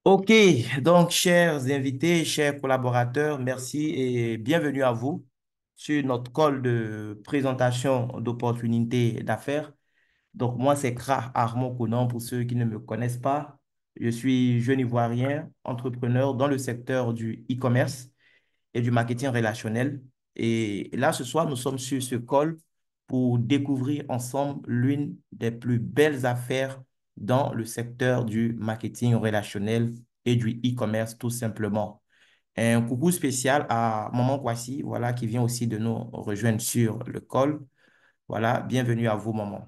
Ok, donc chers invités, chers collaborateurs, merci et bienvenue à vous sur notre call de présentation d'opportunités d'affaires. Donc moi, c'est Kra Armand Konan pour ceux qui ne me connaissent pas. Je suis jeune Ivoirien, entrepreneur dans le secteur du e-commerce et du marketing relationnel. Et là, ce soir, nous sommes sur ce call pour découvrir ensemble l'une des plus belles affaires dans le secteur du marketing relationnel et du e-commerce, tout simplement. Un coucou spécial à Maman Kwasi, voilà, qui vient aussi de nous rejoindre sur le call. Voilà, bienvenue à vous, Maman.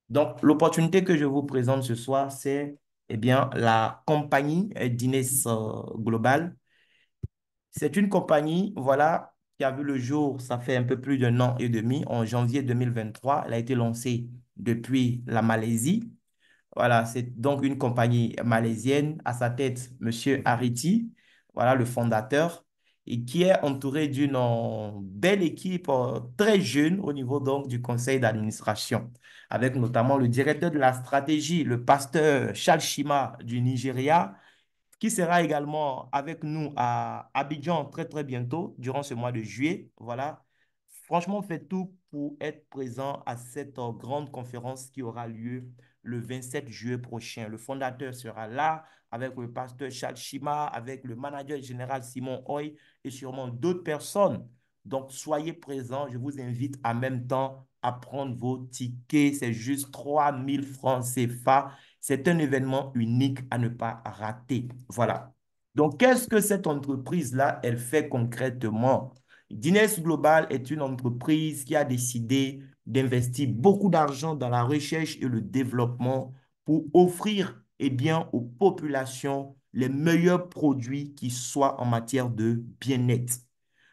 Donc, l'opportunité que je vous présente ce soir, c'est eh bien, la compagnie Dines Global. C'est une compagnie, voilà, qui a vu le jour, ça fait un peu plus d'un an et demi, en janvier 2023. Elle a été lancée depuis la Malaisie. Voilà, c'est donc une compagnie malaisienne. À sa tête, Monsieur Ariti, voilà, le fondateur, et qui est entouré d'une belle équipe très jeune au niveau donc du conseil d'administration, avec notamment le directeur de la stratégie, le pasteur Charles Shima du Nigeria, qui sera également avec nous à Abidjan très très bientôt, durant ce mois de juillet. Voilà. Franchement, on fait tout pour être présent à cette grande conférence qui aura lieu le 27 juillet prochain. Le fondateur sera là avec le pasteur Charles Shima, avec le manager général Simon Hoy et sûrement d'autres personnes. Donc, soyez présents. Je vous invite en même temps à prendre vos tickets. C'est juste 3 000 francs CFA. C'est un événement unique à ne pas rater. Voilà. Donc, qu'est-ce que cette entreprise-là, elle fait concrètement? Dines Global est une entreprise qui a décidé d'investir beaucoup d'argent dans la recherche et le développement pour offrir bien, aux populations les meilleurs produits qui soient en matière de bien-être.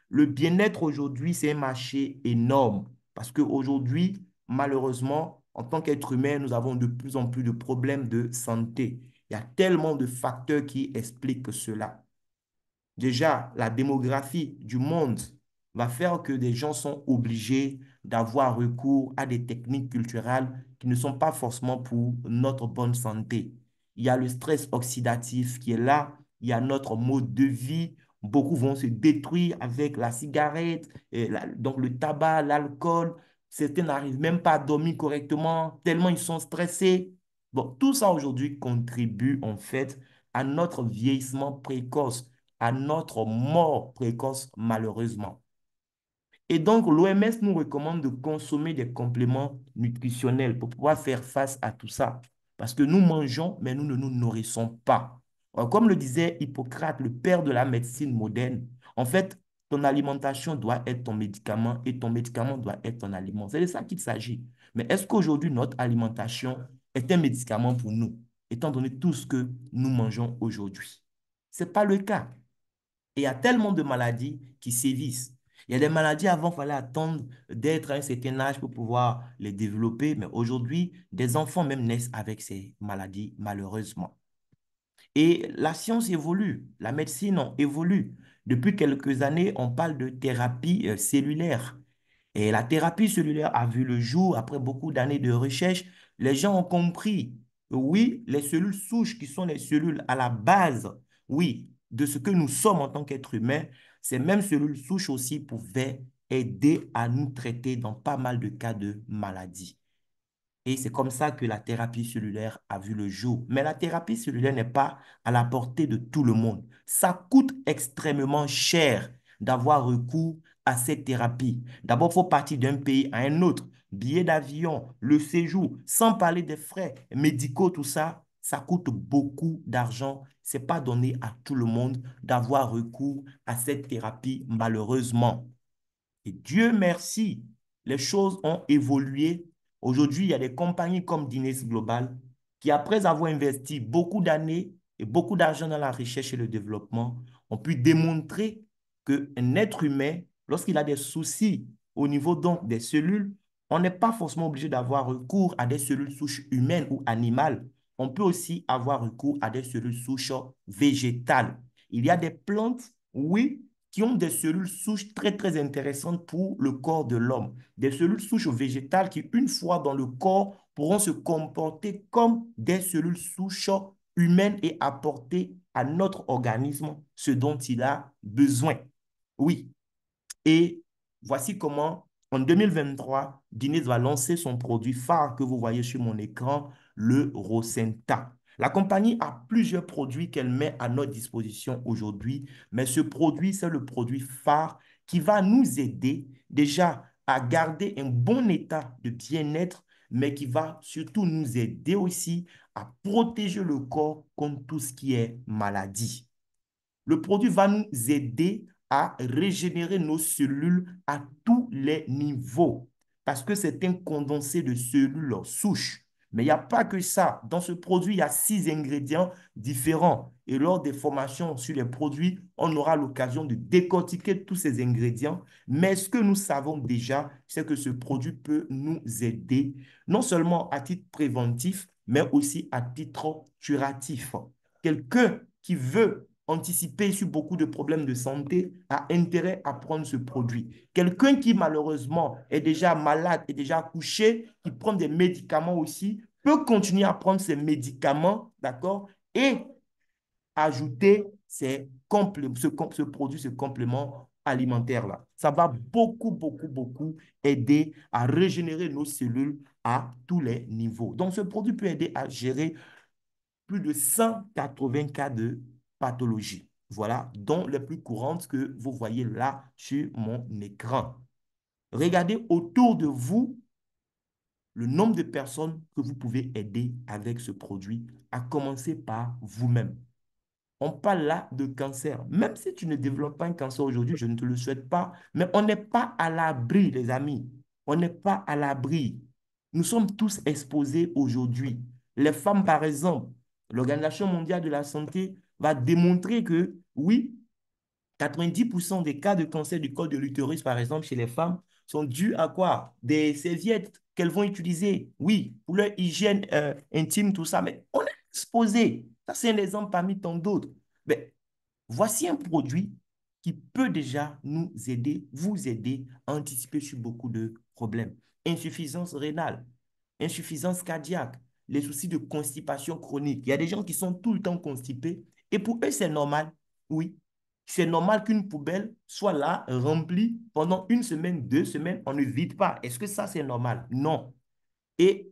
Le bien-être aujourd'hui, c'est un marché énorme parce qu'aujourd'hui, malheureusement, en tant qu'être humain, nous avons de plus en plus de problèmes de santé. Il y a tellement de facteurs qui expliquent cela. Déjà, la démographie du monde va faire que des gens sont obligés d'avoir recours à des techniques culturelles qui ne sont pas forcément pour notre bonne santé. Il y a le stress oxydatif qui est là, il y a notre mode de vie. Beaucoup vont se détruire avec la cigarette, donc le tabac, l'alcool. Certains n'arrivent même pas à dormir correctement tellement ils sont stressés. Bon, tout ça aujourd'hui contribue en fait à notre vieillissement précoce, à notre mort précoce, malheureusement. Et donc, l'OMS nous recommande de consommer des compléments nutritionnels pour pouvoir faire face à tout ça. Parce que nous mangeons, mais nous ne nous nourrissons pas. Comme le disait Hippocrate, le père de la médecine moderne, en fait, ton alimentation doit être ton médicament et ton médicament doit être ton aliment. C'est de ça qu'il s'agit. Mais est-ce qu'aujourd'hui, notre alimentation est un médicament pour nous, étant donné tout ce que nous mangeons aujourd'hui? Ce n'est pas le cas. Et il y a tellement de maladies qui sévissent. Il y a des maladies avant, il fallait attendre d'être à un certain âge pour pouvoir les développer, mais aujourd'hui, des enfants même naissent avec ces maladies, malheureusement. Et la science évolue, la médecine évolue. Depuis quelques années, on parle de thérapie cellulaire. Et la thérapie cellulaire a vu le jour après beaucoup d'années de recherche. Les gens ont compris que oui, les cellules souches qui sont les cellules à la base, oui, de ce que nous sommes en tant qu'êtres humains, ces mêmes cellules souches aussi pouvaient aider à nous traiter dans pas mal de cas de maladies. Et c'est comme ça que la thérapie cellulaire a vu le jour. Mais la thérapie cellulaire n'est pas à la portée de tout le monde. Ça coûte extrêmement cher d'avoir recours à cette thérapie. D'abord, il faut partir d'un pays à un autre. Billet d'avion, le séjour, sans parler des frais médicaux, tout ça, ça coûte beaucoup d'argent. Ce n'est pas donné à tout le monde d'avoir recours à cette thérapie, malheureusement. Et Dieu merci, les choses ont évolué. Aujourd'hui, il y a des compagnies comme Dines Global qui, après avoir investi beaucoup d'années et beaucoup d'argent dans la recherche et le développement, ont pu démontrer qu'un être humain, lorsqu'il a des soucis au niveau donc des cellules, on n'est pas forcément obligé d'avoir recours à des cellules souches humaines ou animales. On peut aussi avoir recours à des cellules souches végétales. Il y a des plantes, oui, qui ont des cellules souches très, très intéressantes pour le corps de l'homme. Des cellules souches végétales qui, une fois dans le corps, pourront se comporter comme des cellules souches humaine et apporter à notre organisme ce dont il a besoin. Oui, et voici comment, en 2023, Guinness va lancer son produit phare que vous voyez sur mon écran, le Rosenta. La compagnie a plusieurs produits qu'elle met à notre disposition aujourd'hui, mais ce produit, c'est le produit phare qui va nous aider déjà à garder un bon état de bien-être, mais qui va surtout nous aider aussi à protéger le corps contre tout ce qui est maladie. Le produit va nous aider à régénérer nos cellules à tous les niveaux parce que c'est un condensé de cellules souches. Mais il n'y a pas que ça. Dans ce produit, il y a 6 ingrédients différents. Et lors des formations sur les produits, on aura l'occasion de décortiquer tous ces ingrédients. Mais ce que nous savons déjà, c'est que ce produit peut nous aider non seulement à titre préventif, mais aussi à titre curatif. Quelqu'un qui veut anticiper sur beaucoup de problèmes de santé a intérêt à prendre ce produit. Quelqu'un qui malheureusement est déjà malade, est déjà couché, qui prend des médicaments aussi, peut continuer à prendre ces médicaments, d'accord, et ajouter ce produit, ce complément alimentaire-là. Ça va beaucoup, beaucoup, beaucoup aider à régénérer nos cellules à tous les niveaux. Donc, ce produit peut aider à gérer plus de 180 cas de pathologie. Voilà, dont les plus courantes que vous voyez là sur mon écran. Regardez autour de vous le nombre de personnes que vous pouvez aider avec ce produit, à commencer par vous-même. On parle là de cancer. Même si tu ne développes pas un cancer aujourd'hui, je ne te le souhaite pas, mais on n'est pas à l'abri, les amis. On n'est pas à l'abri. Nous sommes tous exposés aujourd'hui. Les femmes, par exemple, l'Organisation mondiale de la santé va démontrer que, oui, 90% des cas de cancer du col de l'utérus, par exemple, chez les femmes, sont dus à quoi? Des serviettes qu'elles vont utiliser, oui, pour leur hygiène intime, tout ça. Mais on est exposé. Ça, c'est un exemple parmi tant d'autres. Mais voici un produit qui peut déjà nous aider, vous aider à anticiper sur beaucoup de problèmes. Insuffisance rénale, insuffisance cardiaque, les soucis de constipation chronique. Il y a des gens qui sont tout le temps constipés et pour eux, c'est normal. Oui, c'est normal qu'une poubelle soit là, remplie pendant une semaine, 2 semaines, on ne vide pas. Est-ce que ça, c'est normal? Non. Et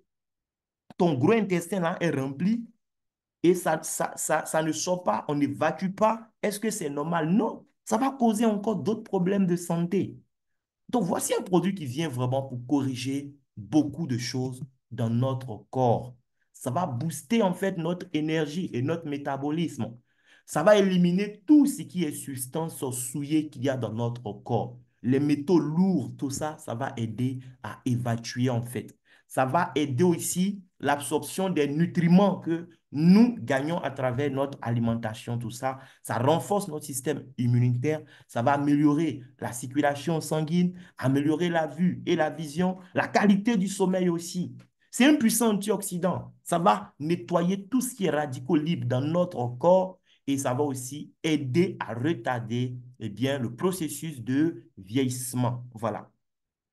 ton gros intestin là est rempli et ça ne sort pas, on n'évacue pas. Est-ce que c'est normal? Non. Ça va causer encore d'autres problèmes de santé. Donc, voici un produit qui vient vraiment pour corriger beaucoup de choses dans notre corps. Ça va booster en fait notre énergie et notre métabolisme. Ça va éliminer tout ce qui est substance souillée qu'il y a dans notre corps. Les métaux lourds, tout ça, ça va aider à évacuer en fait. Ça va aider aussi l'absorption des nutriments que nous gagnons à travers notre alimentation, tout ça. Ça renforce notre système immunitaire. Ça va améliorer la circulation sanguine, améliorer la vue et la vision, la qualité du sommeil aussi. C'est un puissant antioxydant. Ça va nettoyer tout ce qui est radicaux libres dans notre corps et ça va aussi aider à retarder le processus de vieillissement. Voilà.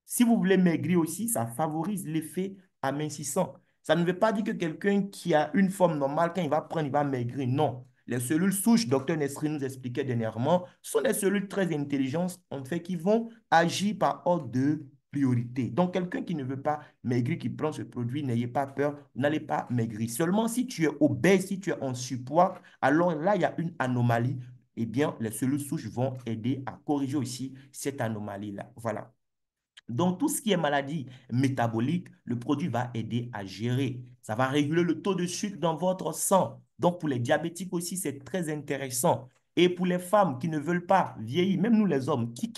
Si vous voulez maigrir aussi, ça favorise l'effet amincissant. Ça ne veut pas dire que quelqu'un qui a une forme normale, quand il va prendre, il va maigrir. Non. Les cellules souches, docteur Nesri nous expliquait dernièrement, sont des cellules très intelligentes, en fait, qui vont agir par ordre de priorité. Donc, quelqu'un qui ne veut pas maigrir, qui prend ce produit, n'ayez pas peur, vous n'allez pas maigrir. Seulement si tu es obèse, si tu es en surpoids, alors là, il y a une anomalie. Eh bien, les cellules souches vont aider à corriger aussi cette anomalie-là. Voilà. Donc, tout ce qui est maladie métabolique, le produit va aider à gérer. Ça va réguler le taux de sucre dans votre sang. Donc, pour les diabétiques aussi, c'est très intéressant. Et pour les femmes qui ne veulent pas vieillir, même nous les hommes, qui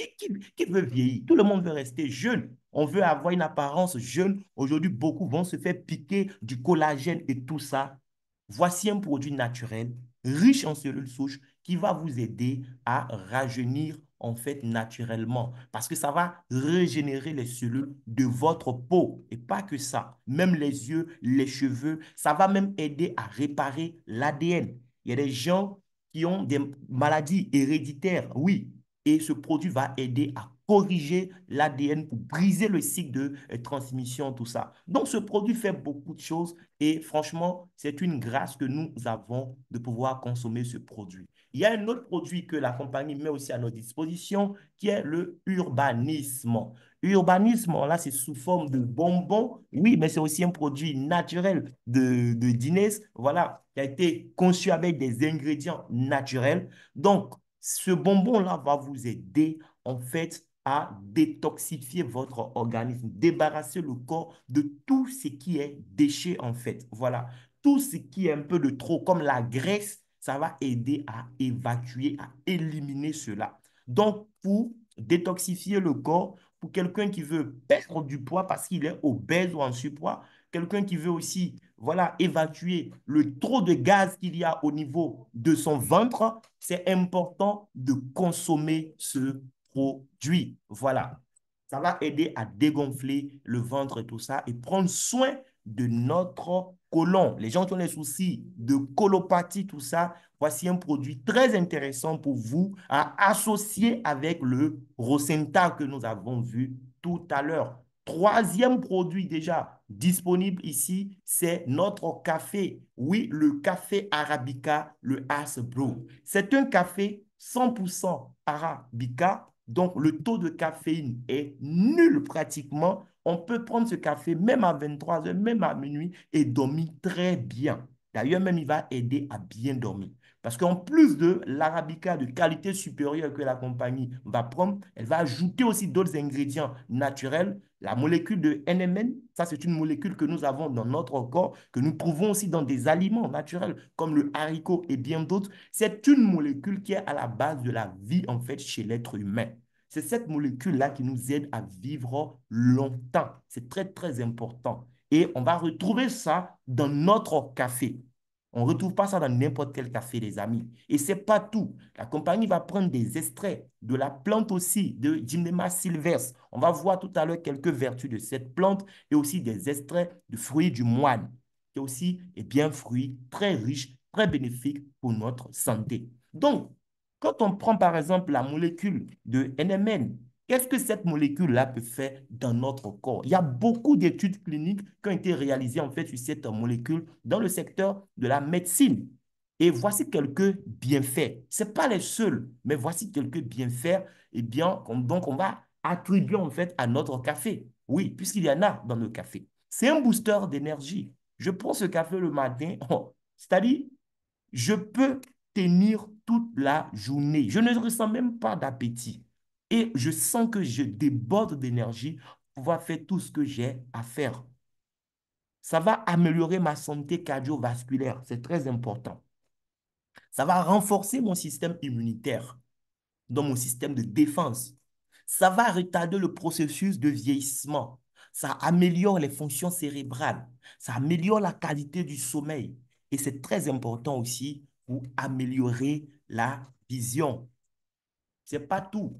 veut vieillir? Tout le monde veut rester jeune. On veut avoir une apparence jeune. Aujourd'hui, beaucoup vont se faire piquer du collagène et tout ça. Voici un produit naturel, riche en cellules souches, qui va vous aider à rajeunir en fait naturellement parce que ça va régénérer les cellules de votre peau et pas que ça, même les yeux, les cheveux, ça va même aider à réparer l'ADN. Il y a des gens qui ont des maladies héréditaires, oui, et ce produit va aider à corriger l'ADN, pour briser le cycle de transmission, tout ça. Donc, ce produit fait beaucoup de choses et franchement, c'est une grâce que nous avons de pouvoir consommer ce produit. Il y a un autre produit que la compagnie met aussi à notre disposition qui est le urbanisme. Urbanisme, là, c'est sous forme de bonbons. Oui, mais c'est aussi un produit naturel de Guinness, voilà, qui a été conçu avec des ingrédients naturels. Donc, ce bonbon-là va vous aider, en fait, à détoxifier votre organisme, débarrasser le corps de tout ce qui est déchet, en fait. Voilà, tout ce qui est un peu de trop, comme la graisse, ça va aider à évacuer, à éliminer cela. Donc, pour détoxifier le corps, pour quelqu'un qui veut perdre du poids parce qu'il est obèse ou en surpoids, quelqu'un qui veut aussi, voilà, évacuer le trop de gaz qu'il y a au niveau de son ventre, c'est important de consommer ce produit. Voilà. Ça va aider à dégonfler le ventre et tout ça et prendre soin de notre côlon. Les gens qui ont des soucis de colopathie, tout ça, voici un produit très intéressant pour vous à associer avec le Rosenta que nous avons vu tout à l'heure. Troisième produit déjà disponible ici, c'est notre café. Oui, le café Arabica, le Ice Brew. C'est un café 100% Arabica, donc le taux de caféine est nul pratiquement. On peut prendre ce café même à 23 heures, même à minuit et dormir très bien. D'ailleurs, même il va aider à bien dormir. Parce qu'en plus de l'arabica de qualité supérieure que la compagnie va prendre, elle va ajouter aussi d'autres ingrédients naturels. La molécule de NMN, ça c'est une molécule que nous avons dans notre corps, que nous trouvons aussi dans des aliments naturels comme le haricot et bien d'autres. C'est une molécule qui est à la base de la vie en fait chez l'être humain. C'est cette molécule-là qui nous aide à vivre longtemps. C'est très, très important. Et on va retrouver ça dans notre café. On ne retrouve pas ça dans n'importe quel café, les amis. Et ce n'est pas tout. La compagnie va prendre des extraits de la plante aussi, de Gymnema sylvestre. On va voir tout à l'heure quelques vertus de cette plante et aussi des extraits de fruits du moine, qui est aussi et bien fruit très riche, très bénéfique pour notre santé. Donc, quand on prend par exemple la molécule de NMN, qu'est-ce que cette molécule-là peut faire dans notre corps? Il y a beaucoup d'études cliniques qui ont été réalisées en fait sur cette molécule dans le secteur de la médecine. Et voici quelques bienfaits. Ce n'est pas les seuls, mais voici quelques bienfaits et bien, donc on va attribuer en fait à notre café. Oui, puisqu'il y en a dans le café. C'est un booster d'énergie. Je prends ce café le matin, c'est-à-dire je peux tenir toute la journée. Je ne ressens même pas d'appétit. Et je sens que je déborde d'énergie pour pouvoir faire tout ce que j'ai à faire. Ça va améliorer ma santé cardiovasculaire. C'est très important. Ça va renforcer mon système immunitaire, dans mon système de défense. Ça va retarder le processus de vieillissement. Ça améliore les fonctions cérébrales. Ça améliore la qualité du sommeil. Et c'est très important aussi pour améliorer la vision. Ce n'est pas tout.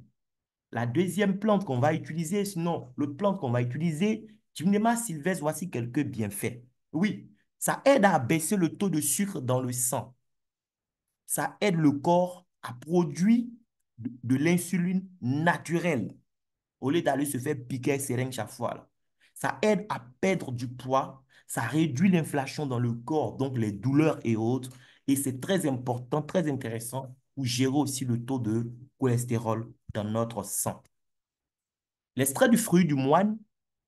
La deuxième plante qu'on va utiliser, sinon l'autre plante qu'on va utiliser, Gymnema sylvestre, voici quelques bienfaits. Oui, ça aide à baisser le taux de sucre dans le sang. Ça aide le corps à produire de l'insuline naturelle au lieu d'aller se faire piquer seringue chaque fois, là. Ça aide à perdre du poids, ça réduit l'inflation dans le corps, donc les douleurs et autres. Et c'est très important, très intéressant pour gérer aussi le taux de cholestérol dans notre sang. L'extrait du fruit du moine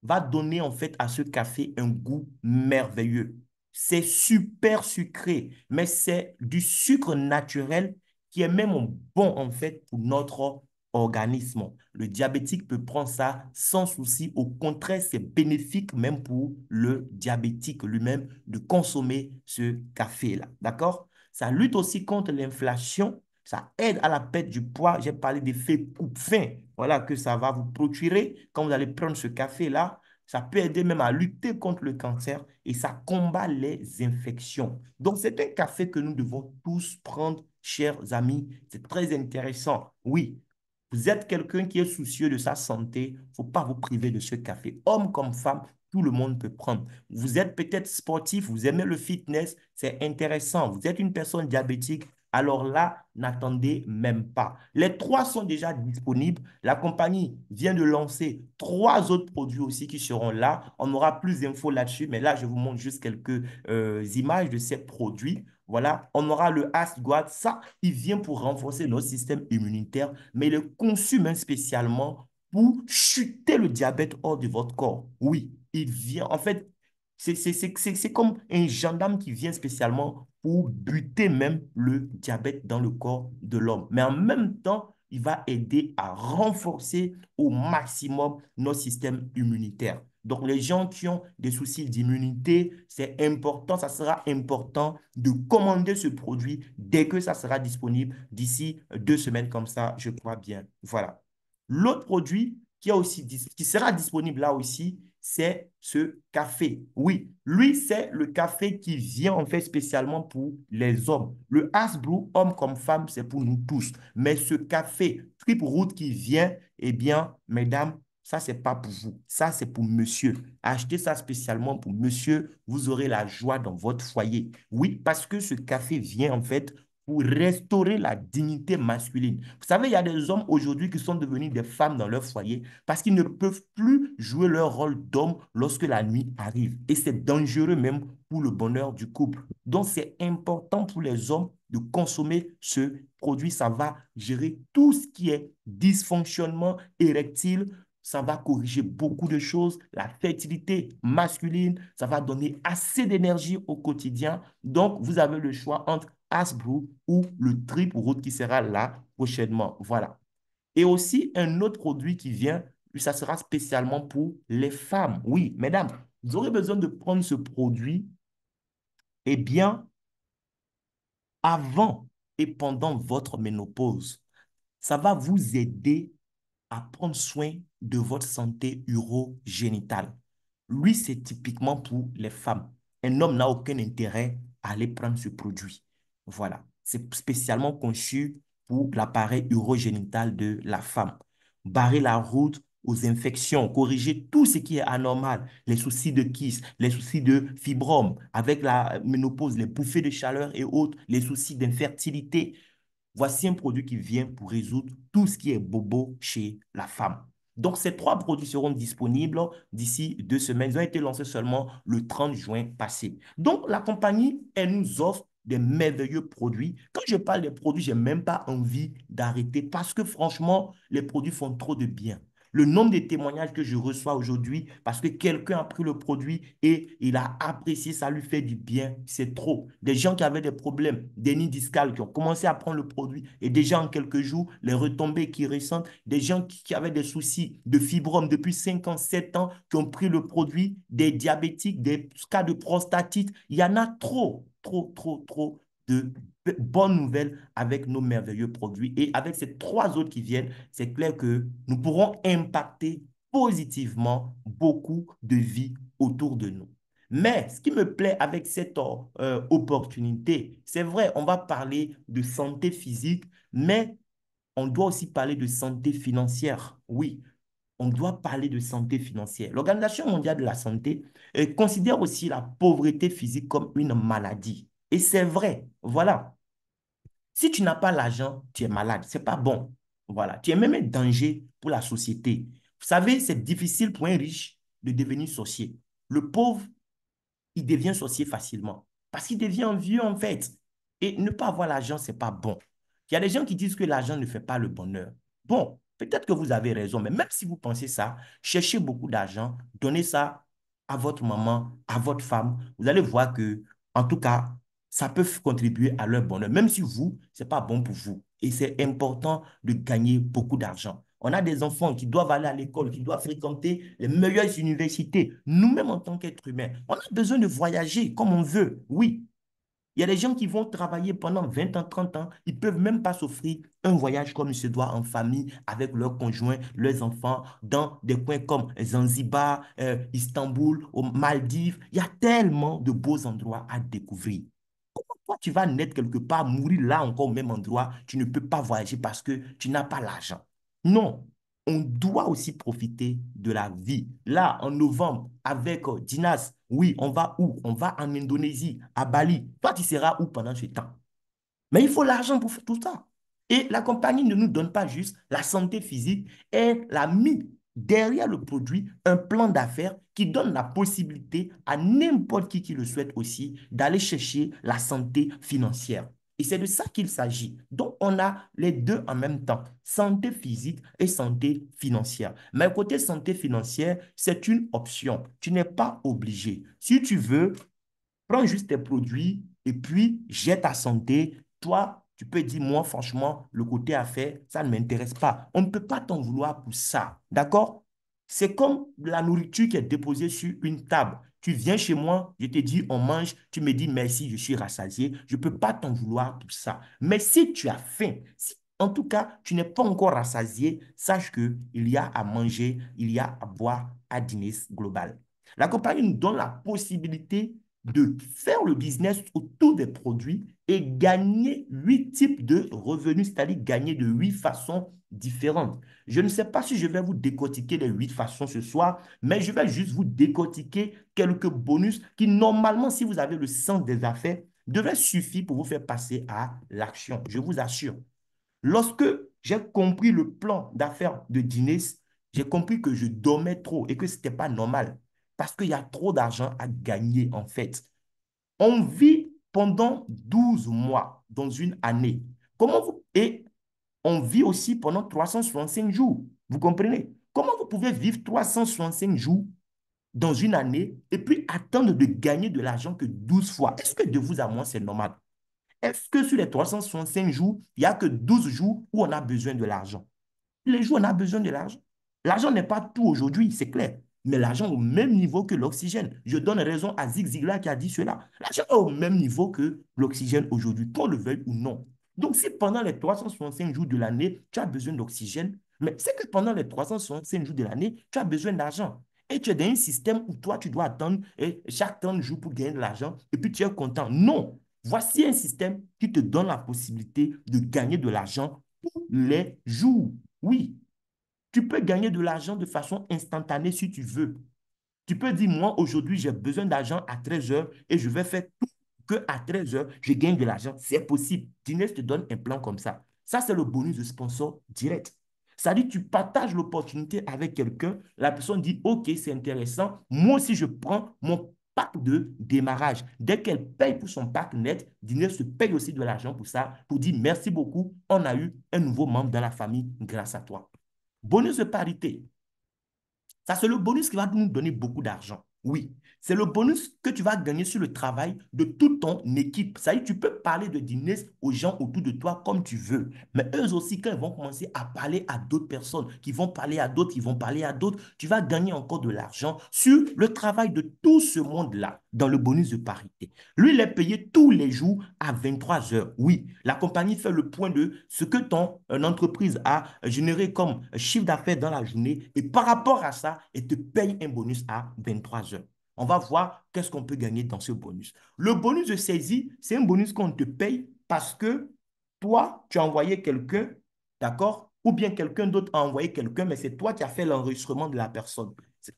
va donner en fait à ce café un goût merveilleux. C'est super sucré, mais c'est du sucre naturel qui est même bon en fait pour notre organisme. Le diabétique peut prendre ça sans souci. Au contraire, c'est bénéfique même pour le diabétique lui-même de consommer ce café-là. D'accord? Ça lutte aussi contre l'inflation. Ça aide à la perte du poids. J'ai parlé d'effet coupe-faim. Voilà que ça va vous procurer quand vous allez prendre ce café-là. Ça peut aider même à lutter contre le cancer et ça combat les infections. Donc, c'est un café que nous devons tous prendre, chers amis. C'est très intéressant. Oui, vous êtes quelqu'un qui est soucieux de sa santé. Il ne faut pas vous priver de ce café. Homme comme femme, tout le monde peut prendre. Vous êtes peut-être sportif, vous aimez le fitness, c'est intéressant. Vous êtes une personne diabétique, alors là, n'attendez même pas. Les trois sont déjà disponibles. La compagnie vient de lancer trois autres produits aussi qui seront là. On aura plus d'infos là-dessus, mais là, je vous montre juste quelques images de ces produits. Voilà, on aura le Asguard. Ça, il vient pour renforcer notre système immunitaire, mais il est conçu même spécialement pour chuter le diabète hors de votre corps. Oui, il vient. En fait, c'est comme un gendarme qui vient spécialement pour buter même le diabète dans le corps de l'homme. Mais en même temps, il va aider à renforcer au maximum notre système immunitaire. Donc, les gens qui ont des soucis d'immunité, c'est important, ça sera important de commander ce produit dès que ça sera disponible d'ici 2 semaines comme ça, je crois bien. Voilà. L'autre produit qui sera disponible là aussi, c'est ce café. Oui, lui, c'est le café qui vient en fait spécialement pour les hommes. Le Hasbro, homme comme femme, c'est pour nous tous. Mais ce café Trip Root qui vient, eh bien, mesdames, ça, c'est pas pour vous. Ça, c'est pour monsieur. Achetez ça spécialement pour monsieur. Vous aurez la joie dans votre foyer. Oui, parce que ce café vient en fait pour restaurer la dignité masculine. Vous savez, il y a des hommes aujourd'hui qui sont devenus des femmes dans leur foyer parce qu'ils ne peuvent plus jouer leur rôle d'homme lorsque la nuit arrive. Et c'est dangereux même pour le bonheur du couple. Donc, c'est important pour les hommes de consommer ce produit. Ça va gérer tout ce qui est dysfonctionnement érectile. Ça va corriger beaucoup de choses, la fertilité masculine, ça va donner assez d'énergie au quotidien. Donc, vous avez le choix entre Hasbro ou le Trip Root qui sera là prochainement. Voilà. Et aussi, un autre produit qui vient, ça sera spécialement pour les femmes. Oui, mesdames, vous aurez besoin de prendre ce produit, eh bien, avant et pendant votre ménopause. Ça va vous aider à prendre soin de votre santé urogénitale. Lui, c'est typiquement pour les femmes. Un homme n'a aucun intérêt à aller prendre ce produit. Voilà. C'est spécialement conçu pour l'appareil urogénital de la femme. Barrer la route aux infections, corriger tout ce qui est anormal, les soucis de kyste, les soucis de fibrome, avec la ménopause, les bouffées de chaleur et autres, les soucis d'infertilité. Voici un produit qui vient pour résoudre tout ce qui est bobo chez la femme. Donc, ces trois produits seront disponibles d'ici 2 semaines. Ils ont été lancés seulement le 30 juin passé. Donc, la compagnie, elle nous offre des merveilleux produits. Quand je parle des produits, je n'ai même pas envie d'arrêter parce que franchement, les produits font trop de bien. Le nombre de témoignages que je reçois aujourd'hui parce que quelqu'un a pris le produit et il a apprécié, ça lui fait du bien, c'est trop. Des gens qui avaient des problèmes, des nids discales, qui ont commencé à prendre le produit et déjà en quelques jours, les retombées qui ressentent, des gens qui avaient des soucis de fibrome depuis 5 ans, 7 ans, qui ont pris le produit, des diabétiques, des cas de prostatite, il y en a trop, trop, trop, trop de bonnes nouvelles avec nos merveilleux produits. Et avec ces trois autres qui viennent, c'est clair que nous pourrons impacter positivement beaucoup de vies autour de nous. Mais ce qui me plaît avec cette opportunité, c'est vrai, on va parler de santé physique, mais on doit aussi parler de santé financière. Oui, on doit parler de santé financière. L'Organisation mondiale de la santé considère aussi la pauvreté physique comme une maladie. Et c'est vrai, voilà. Si tu n'as pas l'argent, tu es malade. C'est pas bon. Voilà. Tu es même un danger pour la société. Vous savez, c'est difficile pour un riche de devenir sorcier. Le pauvre, il devient sorcier facilement parce qu'il devient vieux en fait. Et ne pas avoir l'argent, c'est pas bon. Il y a des gens qui disent que l'argent ne fait pas le bonheur. Bon, peut-être que vous avez raison, mais même si vous pensez ça, cherchez beaucoup d'argent, donnez ça à votre maman, à votre femme. Vous allez voir que, en tout cas, ça peut contribuer à leur bonheur, même si vous, ce n'est pas bon pour vous. Et c'est important de gagner beaucoup d'argent. On a des enfants qui doivent aller à l'école, qui doivent fréquenter les meilleures universités. Nous-mêmes, en tant qu'êtres humains, on a besoin de voyager comme on veut. Oui, il y a des gens qui vont travailler pendant 20 ans, 30 ans. Ils ne peuvent même pas s'offrir un voyage comme il se doit en famille, avec leurs conjoints, leurs enfants, dans des coins comme Zanzibar, Istanbul, aux Maldives. Il y a tellement de beaux endroits à découvrir. Toi, tu vas naître quelque part, mourir là encore au même endroit. Tu ne peux pas voyager parce que tu n'as pas l'argent. Non, on doit aussi profiter de la vie. Là, en novembre, avec Dinas, oui, on va où? On va en Indonésie, à Bali. Toi, tu seras où pendant ce temps? Mais il faut l'argent pour faire tout ça. Et la compagnie ne nous donne pas juste la santé physique, elle a mis derrière le produit un plan d'affaires qui donne la possibilité à n'importe qui le souhaite aussi d'aller chercher la santé financière. Et c'est de ça qu'il s'agit. Donc, on a les deux en même temps, santé physique et santé financière. Mais côté santé financière, c'est une option. Tu n'es pas obligé. Si tu veux, prends juste tes produits et puis jette ta santé. Toi, tu peux dire, moi, franchement, le côté affaires, ça ne m'intéresse pas. On ne peut pas t'en vouloir pour ça. D'accord? C'est comme la nourriture qui est déposée sur une table. Tu viens chez moi, je te dis, on mange, tu me dis merci, je suis rassasié. Je ne peux pas t'en vouloir pour ça. Mais si tu as faim, si en tout cas tu n'es pas encore rassasié, sache qu'il y a à manger, il y a à boire à dîner global. La compagnie nous donne la possibilité de faire le business autour des produits et gagner 8 types de revenus, c'est-à-dire gagner de 8 façons différentes. Je ne sais pas si je vais vous décortiquer les 8 façons ce soir, mais je vais juste vous décortiquer quelques bonus qui, normalement, si vous avez le sens des affaires, devraient suffire pour vous faire passer à l'action. Je vous assure. Lorsque j'ai compris le plan d'affaires de Guinness, j'ai compris que je dormais trop et que ce n'était pas normal parce qu'il y a trop d'argent à gagner en fait. On vit pendant 12 mois dans une année. Et on vit aussi pendant 365 jours. Vous comprenez? Comment vous pouvez vivre 365 jours dans une année et puis attendre de gagner de l'argent que 12 fois? Est-ce que de vous à moi, c'est normal? Est-ce que sur les 365 jours, il n'y a que 12 jours où on a besoin de l'argent? Les jours, on a besoin de l'argent. L'argent n'est pas tout aujourd'hui, c'est clair. Mais l'argent au même niveau que l'oxygène. Je donne raison à Zig Ziglar qui a dit cela. L'argent est au même niveau que l'oxygène aujourd'hui, qu'on le veuille ou non. Donc, si pendant les 365 jours de l'année, tu as besoin d'oxygène, mais c'est que pendant les 365 jours de l'année, tu as besoin d'argent. Et tu es dans un système où toi, tu dois attendre chaque 30 jours pour gagner de l'argent et puis tu es content. Non. Voici un système qui te donne la possibilité de gagner de l'argent tous les jours. Oui, tu peux gagner de l'argent de façon instantanée si tu veux. Tu peux dire, moi, aujourd'hui, j'ai besoin d'argent à 13 heures et je vais faire tout que à 13 heures, je gagne de l'argent. C'est possible. Dines te donne un plan comme ça. Ça, c'est le bonus de sponsor direct. Ça dit, tu partages l'opportunité avec quelqu'un, la personne dit, OK, c'est intéressant. Moi aussi, je prends mon pack de démarrage. Dès qu'elle paye pour son pack net, Dines se paye aussi de l'argent pour ça, pour dire merci beaucoup, on a eu un nouveau membre dans la famille grâce à toi. Bonus de parité. Ça, c'est le bonus qui va nous donner beaucoup d'argent. Oui, c'est le bonus que tu vas gagner sur le travail de toute ton équipe. Ça y est, tu peux parler de dîner aux gens autour de toi comme tu veux. Mais eux aussi, quand ils vont commencer à parler à d'autres personnes, qui vont parler à d'autres, qui vont parler à d'autres, tu vas gagner encore de l'argent sur le travail de tout ce monde-là dans le bonus de parité. Lui, il est payé tous les jours à 23 heures. Oui, la compagnie fait le point de ce que ton entreprise a généré comme chiffre d'affaires dans la journée et par rapport à ça, elle te paye un bonus à 23 heures. On va voir qu'est-ce qu'on peut gagner dans ce bonus. Le bonus de saisie, c'est un bonus qu'on te paye parce que toi, tu as envoyé quelqu'un, d'accord? Ou bien quelqu'un d'autre a envoyé quelqu'un, mais c'est toi qui as fait l'enregistrement de la personne.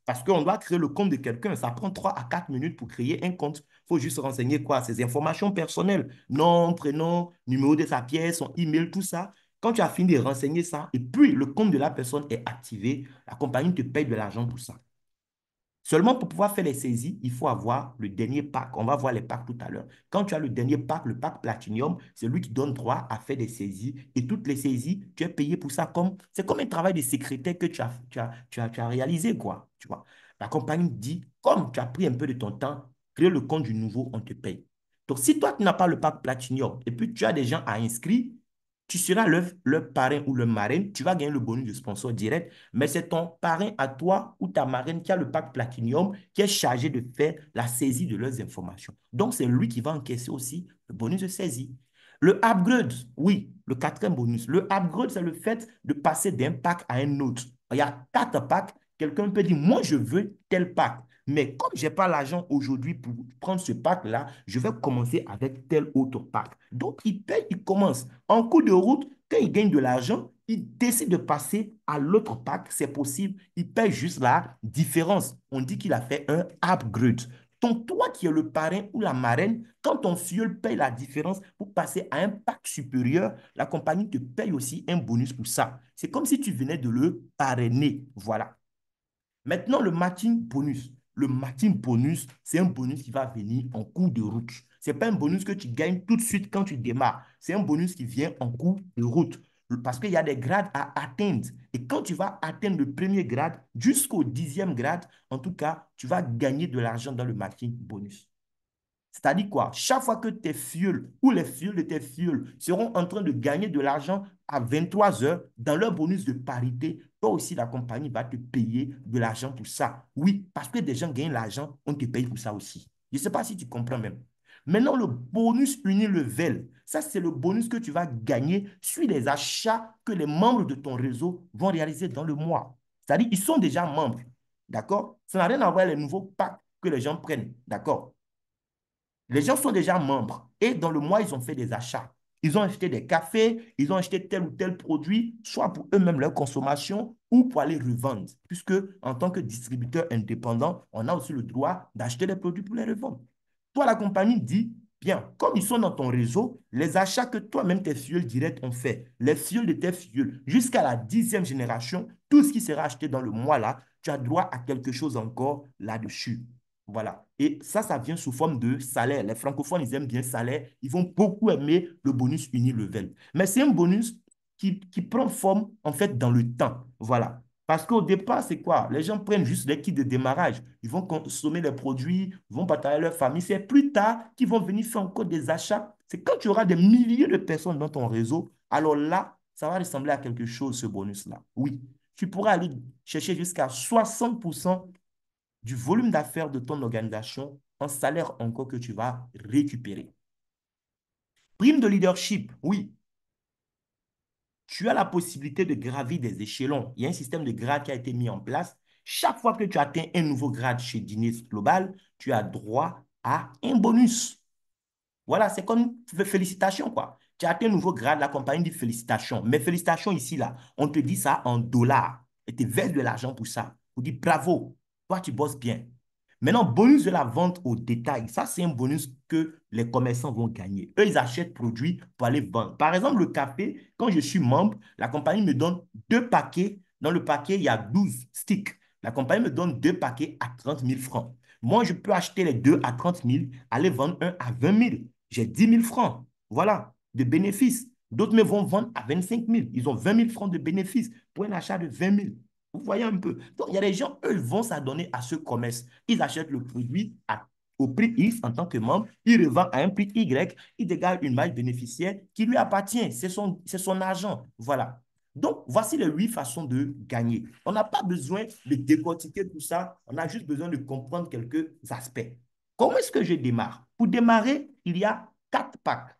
Parce qu'on doit créer le compte de quelqu'un. Ça prend 3 à 4 minutes pour créer un compte. Il faut juste renseigner quoi? Ses informations personnelles. Nom, prénom, numéro de sa pièce, son email, tout ça. Quand tu as fini de renseigner ça, et puis le compte de la personne est activé, la compagnie te paye de l'argent pour ça. Seulement pour pouvoir faire les saisies, il faut avoir le dernier pack. On va voir les packs tout à l'heure. Quand tu as le dernier pack, le pack Platinum, c'est lui qui donne droit à faire des saisies. Et toutes les saisies, tu es payé pour ça comme, c'est comme un travail de secrétaire que tu as réalisé, quoi. Tu vois. La compagnie dit, comme tu as pris un peu de ton temps, crée le compte du nouveau, on te paye. Donc, si toi, tu n'as pas le pack Platinum et puis tu as des gens à inscrire, tu seras leur parrain ou leur marraine, tu vas gagner le bonus de sponsor direct, mais c'est ton parrain à toi ou ta marraine qui a le pack Platinum qui est chargé de faire la saisie de leurs informations. Donc, c'est lui qui va encaisser aussi le bonus de saisie. Le upgrade, oui, le quatrième bonus. Le upgrade, c'est le fait de passer d'un pack à un autre. Il y a 4 packs. Quelqu'un peut dire, moi, je veux tel pack. Mais comme je n'ai pas l'argent aujourd'hui pour prendre ce pack-là, je vais commencer avec tel autre pack. Donc, il paye, il commence. En cours de route, quand il gagne de l'argent, il décide de passer à l'autre pack. C'est possible. Il paye juste la différence. On dit qu'il a fait un upgrade. Donc, toi qui es le parrain ou la marraine, quand ton filleul paye la différence pour passer à un pack supérieur, la compagnie te paye aussi un bonus pour ça. C'est comme si tu venais de le parrainer. Voilà. Maintenant, le matching bonus. Le matching bonus, c'est un bonus qui va venir en cours de route. Ce n'est pas un bonus que tu gagnes tout de suite quand tu démarres. C'est un bonus qui vient en cours de route. Parce qu'il y a des grades à atteindre. Et quand tu vas atteindre le premier grade jusqu'au 10e grade, en tout cas, tu vas gagner de l'argent dans le matching bonus. C'est-à-dire quoi? Chaque fois que tes fioles ou les fioles de tes fioles seront en train de gagner de l'argent à 23 heures dans leur bonus de parité, toi aussi, la compagnie va te payer de l'argent pour ça. Oui, parce que des gens gagnent l'argent, on te paye pour ça aussi. Je ne sais pas si tu comprends même. Maintenant, le bonus Unilevel, ça, c'est le bonus que tu vas gagner sur les achats que les membres de ton réseau vont réaliser dans le mois. C'est-à-dire, ils sont déjà membres. D'accord? Ça n'a rien à voir avec les nouveaux packs que les gens prennent. D'accord? Les gens sont déjà membres et dans le mois, ils ont fait des achats. Ils ont acheté des cafés, ils ont acheté tel ou tel produit, soit pour eux-mêmes leur consommation ou pour aller revendre. Puisque en tant que distributeur indépendant, on a aussi le droit d'acheter des produits pour les revendre. Toi, la compagnie dit, bien, comme ils sont dans ton réseau, les achats que toi-même tes fioles directs ont fait, les fioles de tes fioles, jusqu'à la 10e génération, tout ce qui sera acheté dans le mois-là, tu as droit à quelque chose encore là-dessus. Voilà. Et ça vient sous forme de salaire. Les francophones, ils aiment bien salaire. Ils vont beaucoup aimer le bonus Unilevel. Mais c'est un bonus qui prend forme, en fait, dans le temps. Voilà. Parce qu'au départ, c'est quoi? Les gens prennent juste les kits de démarrage. Ils vont consommer les produits, vont partager leur famille. C'est plus tard qu'ils vont venir faire encore des achats. C'est quand tu auras des milliers de personnes dans ton réseau, alors là, ça va ressembler à quelque chose, ce bonus-là. Oui. Tu pourras aller chercher jusqu'à 60% du volume d'affaires de ton organisation en salaire encore que tu vas récupérer. Prime de leadership, oui. Tu as la possibilité de gravir des échelons. Il y a un système de grades qui a été mis en place. Chaque fois que tu atteins un nouveau grade chez Dines Global, tu as droit à un bonus. Voilà, c'est comme félicitations, quoi. Tu as atteint un nouveau grade, la compagnie dit félicitations. Mais félicitations ici, là, on te dit ça en dollars. Et tu verses de l'argent pour ça. On dit bravo, toi, tu bosses bien. Maintenant, bonus de la vente au détail. Ça, c'est un bonus que les commerçants vont gagner. Eux, ils achètent produits pour aller vendre. Par exemple, le café, quand je suis membre, la compagnie me donne 2 paquets. Dans le paquet, il y a 12 sticks. La compagnie me donne 2 paquets à 30 000 francs. Moi, je peux acheter les deux à 30 000, aller vendre un à 20 000. J'ai 10 000 francs. Voilà, de bénéfices. D'autres me vont vendre à 25 000. Ils ont 20 000 francs de bénéfices pour un achat de 20 000. Vous voyez un peu. Donc, il y a des gens, eux, ils vont s'adonner à ce commerce. Ils achètent le produit au prix X en tant que membre, ils revendent à un prix Y, ils dégagent une marge bénéficiaire qui lui appartient. C'est son argent. Voilà. Donc, voici les 8 façons de gagner. On n'a pas besoin de décortiquer tout ça. On a juste besoin de comprendre quelques aspects. Comment est-ce que je démarre? Pour démarrer, il y a 4 packs.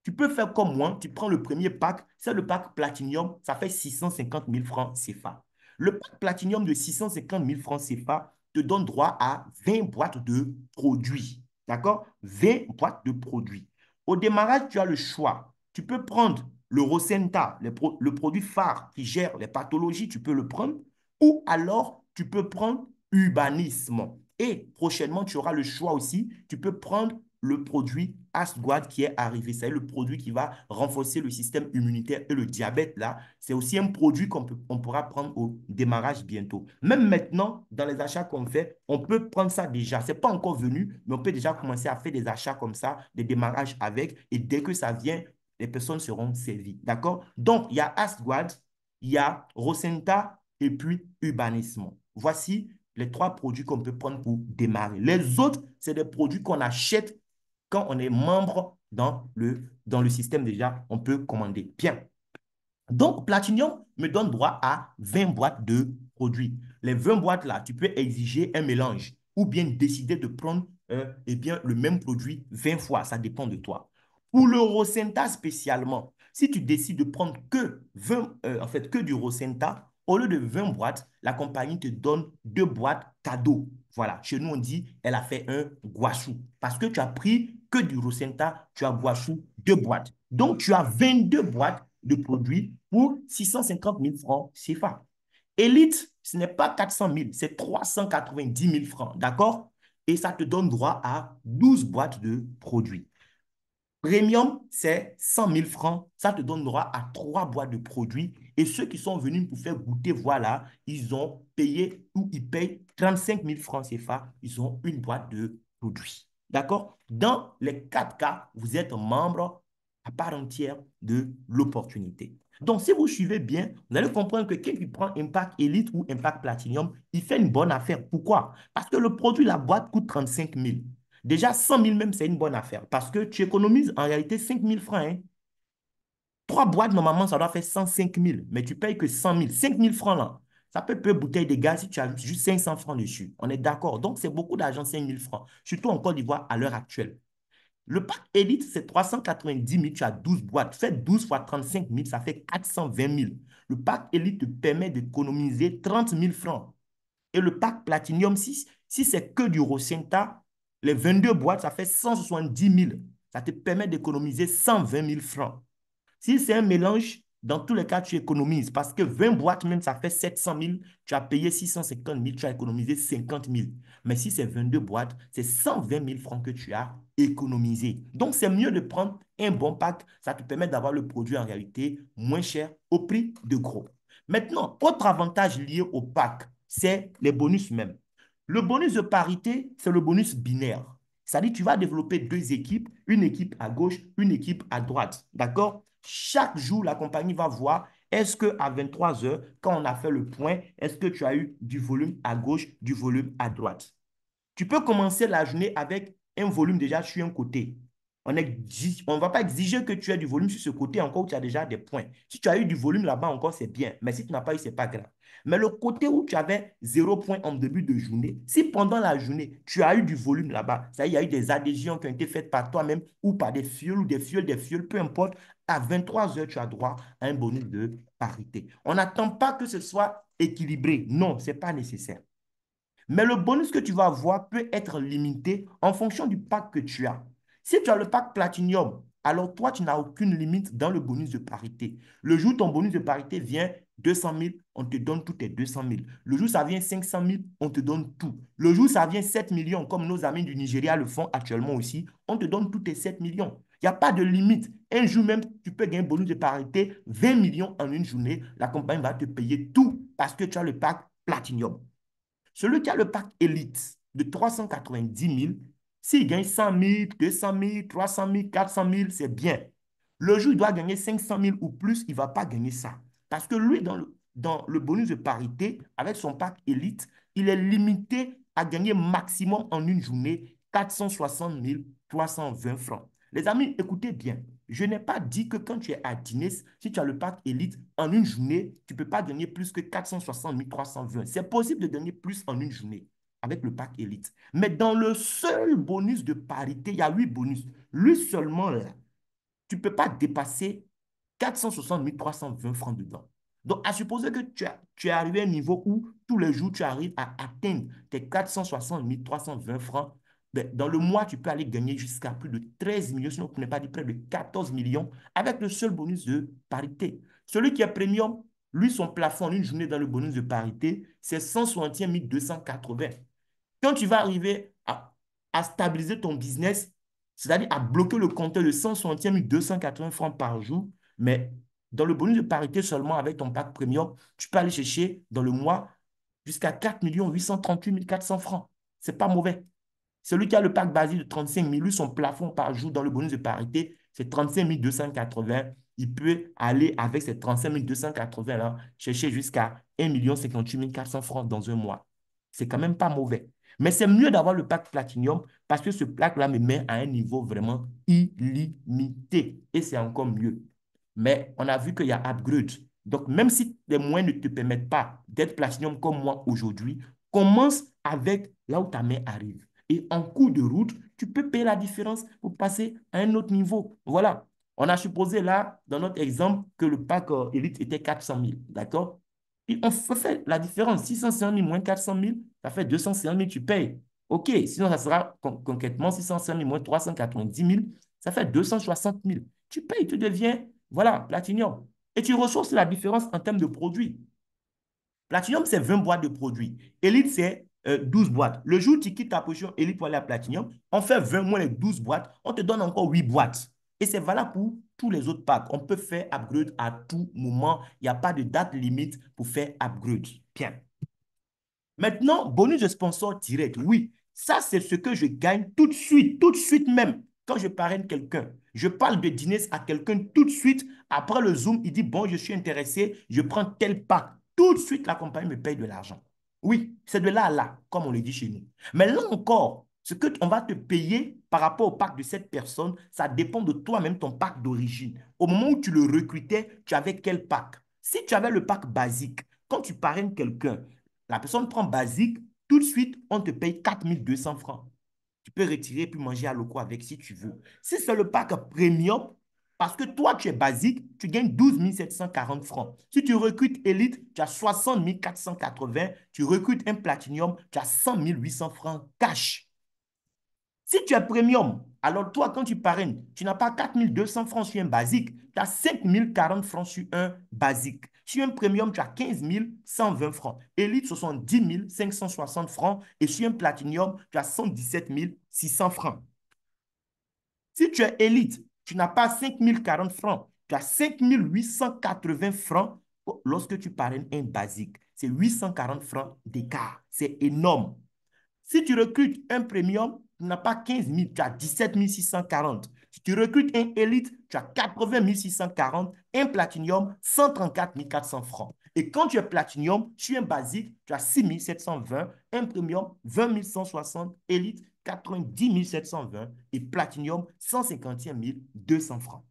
Tu peux faire comme moi, tu prends le premier pack, c'est le pack Platinum, ça fait 650 000 francs CFA. Le pack Platinum de 650 000 francs CFA te donne droit à 20 boîtes de produits. D'accord? 20 boîtes de produits. Au démarrage, tu as le choix. Tu peux prendre le Rosenta, le produit phare qui gère les pathologies, tu peux le prendre. Ou alors, tu peux prendre Urbanisme. Et prochainement, tu auras le choix aussi. Tu peux prendre le produit Asguad qui est arrivé. C'est le produit qui va renforcer le système immunitaire et le diabète, là. C'est aussi un produit on pourra prendre au démarrage bientôt. Même maintenant, dans les achats qu'on fait, on peut prendre ça déjà. Ce n'est pas encore venu, mais on peut déjà commencer à faire des achats comme ça, des démarrages avec. Et dès que ça vient, les personnes seront servies. D'accord? Donc, il y a Asguad, il y a Rosenta et puis Urbanisme. Voici les 3 produits qu'on peut prendre pour démarrer. Les autres, c'est des produits qu'on achète quand on est membre dans le système déjà, on peut commander. Bien. Donc, Platinum me donne droit à 20 boîtes de produits. Les 20 boîtes-là, tu peux exiger un mélange ou bien décider de prendre eh bien, le même produit 20 fois. Ça dépend de toi. Pour le Rosenta spécialement, si tu décides de prendre que 20, en fait, que du Rosenta, au lieu de 20 boîtes, la compagnie te donne 2 boîtes cadeaux. Voilà, chez nous, on dit, elle a fait un guachou. Parce que tu as pris que du Rosenta, tu as guachou 2 boîtes. Donc, tu as 22 boîtes de produits pour 650 000 francs CFA. Élite, ce n'est pas 400 000, c'est 390 000 francs. D'accord? et ça te donne droit à 12 boîtes de produits. Premium, c'est 100 000 francs. Ça te donne droit à 3 boîtes de produits. Et ceux qui sont venus pour faire goûter, voilà, ils ont payé ou ils payent 35 000 francs CFA. Ils ont une boîte de produits. D'accord? Dans les 4 cas, vous êtes membre à part entière de l'opportunité. Donc, si vous suivez bien, vous allez comprendre que quelqu'un qui prend Impact Elite ou Impact Platinum, il fait une bonne affaire. Pourquoi? Parce que le produit, la boîte coûte 35 000. Déjà, 100 000 même, c'est une bonne affaire parce que tu économises en réalité 5 000 francs. Hein. 3 boîtes, normalement, ça doit faire 105 000, mais tu payes que 100 000. 5 000 francs là, ça peut payer bouteille de gaz si tu as juste 500 francs dessus. On est d'accord. Donc, c'est beaucoup d'argent, 5 000 francs, surtout en Côte d'Ivoire à l'heure actuelle. Le pack Elite, c'est 390 000, tu as 12 boîtes. Fais 12 fois 35 000, ça fait 420 000. Le pack Elite te permet d'économiser 30 000 francs. Et le pack Platinum, si c'est que du Rosenta, les 22 boîtes, ça fait 170 000. Ça te permet d'économiser 120 000 francs. Si c'est un mélange, dans tous les cas, tu économises. Parce que 20 boîtes, même, ça fait 700 000. Tu as payé 650 000, tu as économisé 50 000. Mais si c'est 22 boîtes, c'est 120 000 francs que tu as économisé. Donc, c'est mieux de prendre un bon pack. Ça te permet d'avoir le produit en réalité moins cher au prix de gros. Maintenant, autre avantage lié au pack, c'est les bonus même. Le bonus de parité, c'est le bonus binaire. C'est-à-dire, tu vas développer 2 équipes, une équipe à gauche, une équipe à droite. D'accord? Chaque jour, la compagnie va voir est-ce qu'à 23 heures, quand on a fait le point, est-ce que tu as eu du volume à gauche, du volume à droite? Tu peux commencer la journée avec un volume déjà sur un côté. On ne va pas exiger que tu aies du volume sur ce côté encore où tu as déjà des points. Si tu as eu du volume là-bas encore, c'est bien. Mais si tu n'as pas eu, ce n'est pas grave. Mais le côté où tu avais 0 point en début de journée, si pendant la journée, tu as eu du volume là-bas, ça y est, il y a eu des adhésions qui ont été faites par toi-même ou par des fioles ou des fioles, peu importe, à 23 heures, tu as droit à un bonus de parité. On n'attend pas que ce soit équilibré. Non, ce n'est pas nécessaire. Mais le bonus que tu vas avoir peut être limité en fonction du pack que tu as. Si tu as le pack Platinum, alors toi, tu n'as aucune limite dans le bonus de parité. Le jour où ton bonus de parité vient 200 000, on te donne tous tes 200 000. Le jour où ça vient 500 000, on te donne tout. Le jour où ça vient 7 millions, comme nos amis du Nigeria le font actuellement aussi, on te donne tous tes 7 millions. Il n'y a pas de limite. Un jour même, tu peux gagner un bonus de parité, 20 millions en une journée. La compagnie va te payer tout parce que tu as le pack Platinum. Celui qui a le pack élite de 390 000, s'il gagne 100 000, 200 000, 300 000, 400 000, c'est bien. Le jour où il doit gagner 500 000 ou plus, il ne va pas gagner ça. Parce que lui, dans le bonus de parité, avec son pack élite, il est limité à gagner maximum en une journée 460 320 francs. Les amis, écoutez bien. Je n'ai pas dit que quand tu es à dîner, si tu as le pack élite, en une journée, tu ne peux pas gagner plus que 460 320. C'est possible de gagner plus en une journée avec le pack élite. Mais dans le seul bonus de parité, il y a 8 bonus. Lui seulement, là, tu ne peux pas dépasser 460 320 francs dedans. Donc, à supposer que tu es arrivé à un niveau où tous les jours, tu arrives à atteindre tes 460 320 francs, ben, dans le mois, tu peux aller gagner jusqu'à plus de 13 millions, sinon pour ne pas dire près de 14 millions, avec le seul bonus de parité. Celui qui est premium, lui, son plafond en une journée dans le bonus de parité, c'est 161 280. Quand tu vas arriver à stabiliser ton business, c'est-à-dire à bloquer le compteur de 161 280 francs par jour, mais dans le bonus de parité seulement avec ton pack premium, tu peux aller chercher dans le mois jusqu'à 4 838 400 francs. Ce n'est pas mauvais. Celui qui a le pack basique de 35 000, lui, son plafond par jour dans le bonus de parité, c'est 35 280. Il peut aller avec ces 35 280 là, chercher jusqu'à 1 58 400 francs dans un mois. C'est quand même pas mauvais. Mais c'est mieux d'avoir le pack Platinum parce que ce pack-là me met à un niveau vraiment illimité. Et c'est encore mieux. Mais on a vu qu'il y a upgrade. Donc, même si les moyens ne te permettent pas d'être Platinum comme moi aujourd'hui, commence avec là où ta main arrive. Et en cours de route, tu peux payer la différence pour passer à un autre niveau. Voilà. On a supposé là, dans notre exemple, que le pack Elite était 400 000. D'accord? Et on fait la différence. 650 000 moins 400 000, ça fait 250 000, tu payes. OK, sinon ça sera concrètement 650 000 moins 390 000, ça fait 260 000. Tu payes, tu deviens, voilà, Platinum. Et tu reçois la différence en termes de produits. Platinum, c'est 20 boîtes de produits. Elite, c'est 12 boîtes. Le jour où tu quittes ta position élite pour aller à Platinum, on fait 20 moins les 12 boîtes, on te donne encore 8 boîtes. Et c'est valable pour tous les autres packs. On peut faire upgrade à tout moment. Il n'y a pas de date limite pour faire upgrade. Bien. Maintenant, bonus de sponsor direct. Oui, ça, c'est ce que je gagne tout de suite même, quand je parraine quelqu'un. Je parle de dîner à quelqu'un tout de suite. Après le Zoom, il dit, bon, je suis intéressé, je prends tel pack. Tout de suite, la compagnie me paye de l'argent. Oui, c'est de là à là, comme on le dit chez nous. Mais là encore, ce qu'on va te payer par rapport au pack de cette personne, ça dépend de toi-même, ton pack d'origine. Au moment où tu le recrutais, tu avais quel pack? Si tu avais le pack basique, quand tu parraines quelqu'un, la personne prend basique, tout de suite, on te paye 4200 francs. Tu peux retirer puis manger à loco avec si tu veux. Si c'est le pack premium, parce que toi, tu es basique, tu gagnes 12 740 francs. Si tu recrutes élite, tu as 60 480. Tu recrutes un platinum, tu as 100 800 francs cash. Si tu es premium, alors toi, quand tu parraines, tu n'as pas 4200 francs sur un basique, tu as 5040 francs sur un basique. Sur un premium, tu as 15 120 francs. Élite, ce sont 10 560 francs. Et sur un platinum, tu as 117 600 francs. Si tu es élite, tu n'as pas 5040 francs, tu as 5880 francs lorsque tu parraines un basique. C'est 840 francs d'écart. C'est énorme. Si tu recrutes un premium, tu n'as pas 15 000, tu as 17 640. Si tu recrutes un élite, tu as 80 640. Un platinum, 134 400 francs. Et quand tu es platinum, sur un basique, tu as 6 720. Un premium, 20 160. Élite, 90 720. Et platinum, 151 200 francs.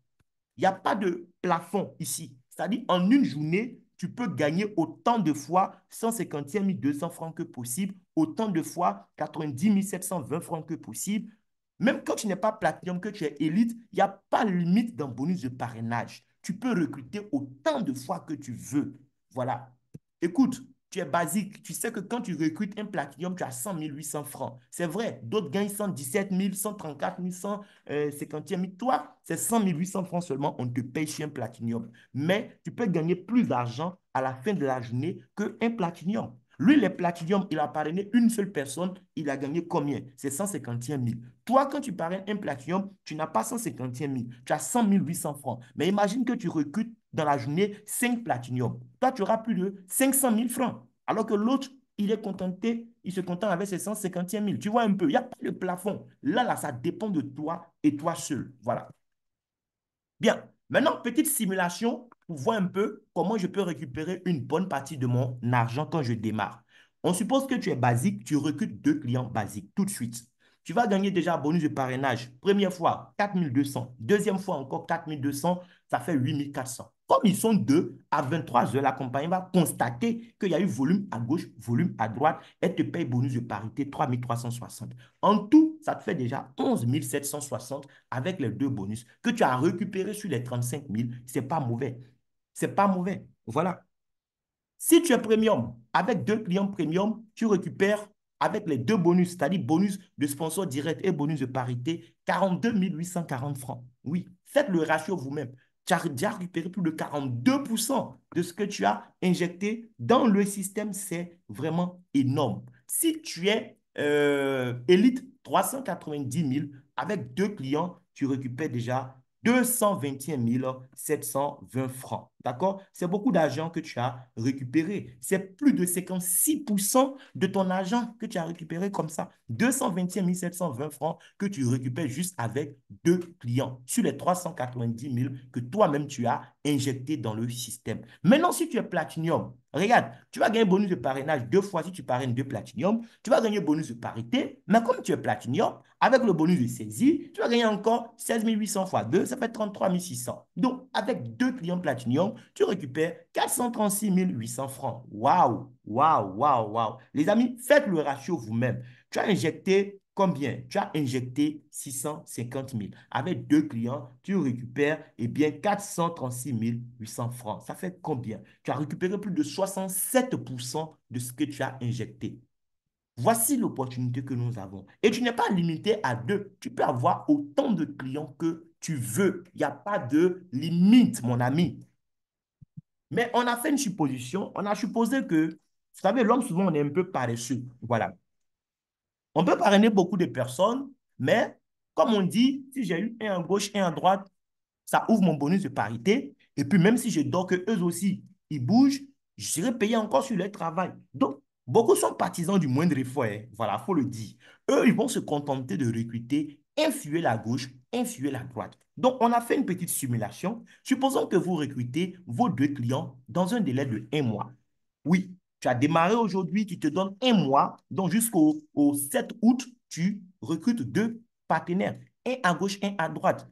Il n'y a pas de plafond ici. C'est-à-dire, en une journée, tu peux gagner autant de fois 151 200 francs que possible, autant de fois 90 720 francs que possible. Même quand tu n'es pas platinum, que tu es élite, il n'y a pas de limite dans le bonus de parrainage. Tu peux recruter autant de fois que tu veux. Voilà. Écoute, tu es basique. Tu sais que quand tu recrutes un platinum, tu as 100 800 francs. C'est vrai, d'autres gagnent 117 000, 134 000, 151 000. Toi, c'est 100 800 francs seulement, on te paye sur un platinum. Mais tu peux gagner plus d'argent à la fin de la journée qu'un platinum. Lui, les platinium, il a parrainé une seule personne, il a gagné combien? C'est 151 000. Toi, quand tu parraines un platinum, tu n'as pas 151 000, tu as 100 800 francs. Mais imagine que tu recrutes dans la journée 5 platinium. Toi, tu auras plus de 500 000 francs. Alors que l'autre, il est contenté, il se contente avec ses 151 000. Tu vois un peu, il n'y a pas de plafond. Là, ça dépend de toi et toi seul. Voilà. Bien. Maintenant, petite simulation pour voir un peu comment je peux récupérer une bonne partie de mon argent quand je démarre. On suppose que tu es basique, tu recrutes 2 clients basiques tout de suite. Tu vas gagner déjà un bonus de parrainage. Première fois, 4200. Deuxième fois, encore 4200. Ça fait 8400. Comme ils sont deux, à 23 heures, la compagnie va constater qu'il y a eu volume à gauche, volume à droite. Elle te paye bonus de parité 3360. En tout, ça te fait déjà 11 760 avec les deux bonus que tu as récupéré sur les 35 000. C'est pas mauvais. C'est pas mauvais. Voilà. Si tu es premium, avec 2 clients premium, tu récupères avec les deux bonus, c'est-à-dire bonus de sponsor direct et bonus de parité, 42 840 francs. Oui, faites le ratio vous-même. Tu as déjà récupéré plus de 42% de ce que tu as injecté dans le système. C'est vraiment énorme. Si tu es élite 390 000, avec 2 clients, tu récupères déjà 221 720 francs. D'accord? C'est beaucoup d'argent que tu as récupéré. C'est plus de 56% de ton argent que tu as récupéré comme ça. 221 720 francs que tu récupères juste avec 2 clients sur les 390 000 que toi-même tu as injecté dans le système. Maintenant, si tu es Platinum, regarde, tu vas gagner un bonus de parrainage 2 fois si tu parraines 2 Platinum. Tu vas gagner un bonus de parité. Mais comme tu es Platinum, avec le bonus de saisie, tu vas gagner encore 16 800 fois 2, ça fait 33 600. Donc, avec 2 clients Platinum, tu récupères 436 800 francs. Waouh, waouh, waouh, waouh. Les amis, faites le ratio vous-même. Tu as injecté combien? Tu as injecté 650 000. Avec 2 clients, tu récupères eh bien 436 800 francs. Ça fait combien? Tu as récupéré plus de 67% de ce que tu as injecté. Voici l'opportunité que nous avons. Et tu n'es pas limité à 2. Tu peux avoir autant de clients que tu veux. Il n'y a pas de limite, mon ami. Mais on a fait une supposition. On a supposé que Vous savez, l'homme, souvent, on est un peu paresseux. Voilà. On peut parrainer beaucoup de personnes, mais comme on dit, si j'ai eu un à gauche et un à droite, ça ouvre mon bonus de parité. Et puis, même si je dors que eux aussi, ils bougent, je serai payé encore sur leur travail. Donc, beaucoup sont partisans du moindre effort. Hein. Voilà, il faut le dire. Eux, ils vont se contenter de recruter, influer la gauche, influer la droite. Donc, on a fait une petite simulation. Supposons que vous recrutez vos deux clients dans un délai de 1 mois. Oui, tu as démarré aujourd'hui, tu te donnes 1 mois, donc jusqu'au 7 août, tu recrutes deux partenaires, un à gauche, un à droite.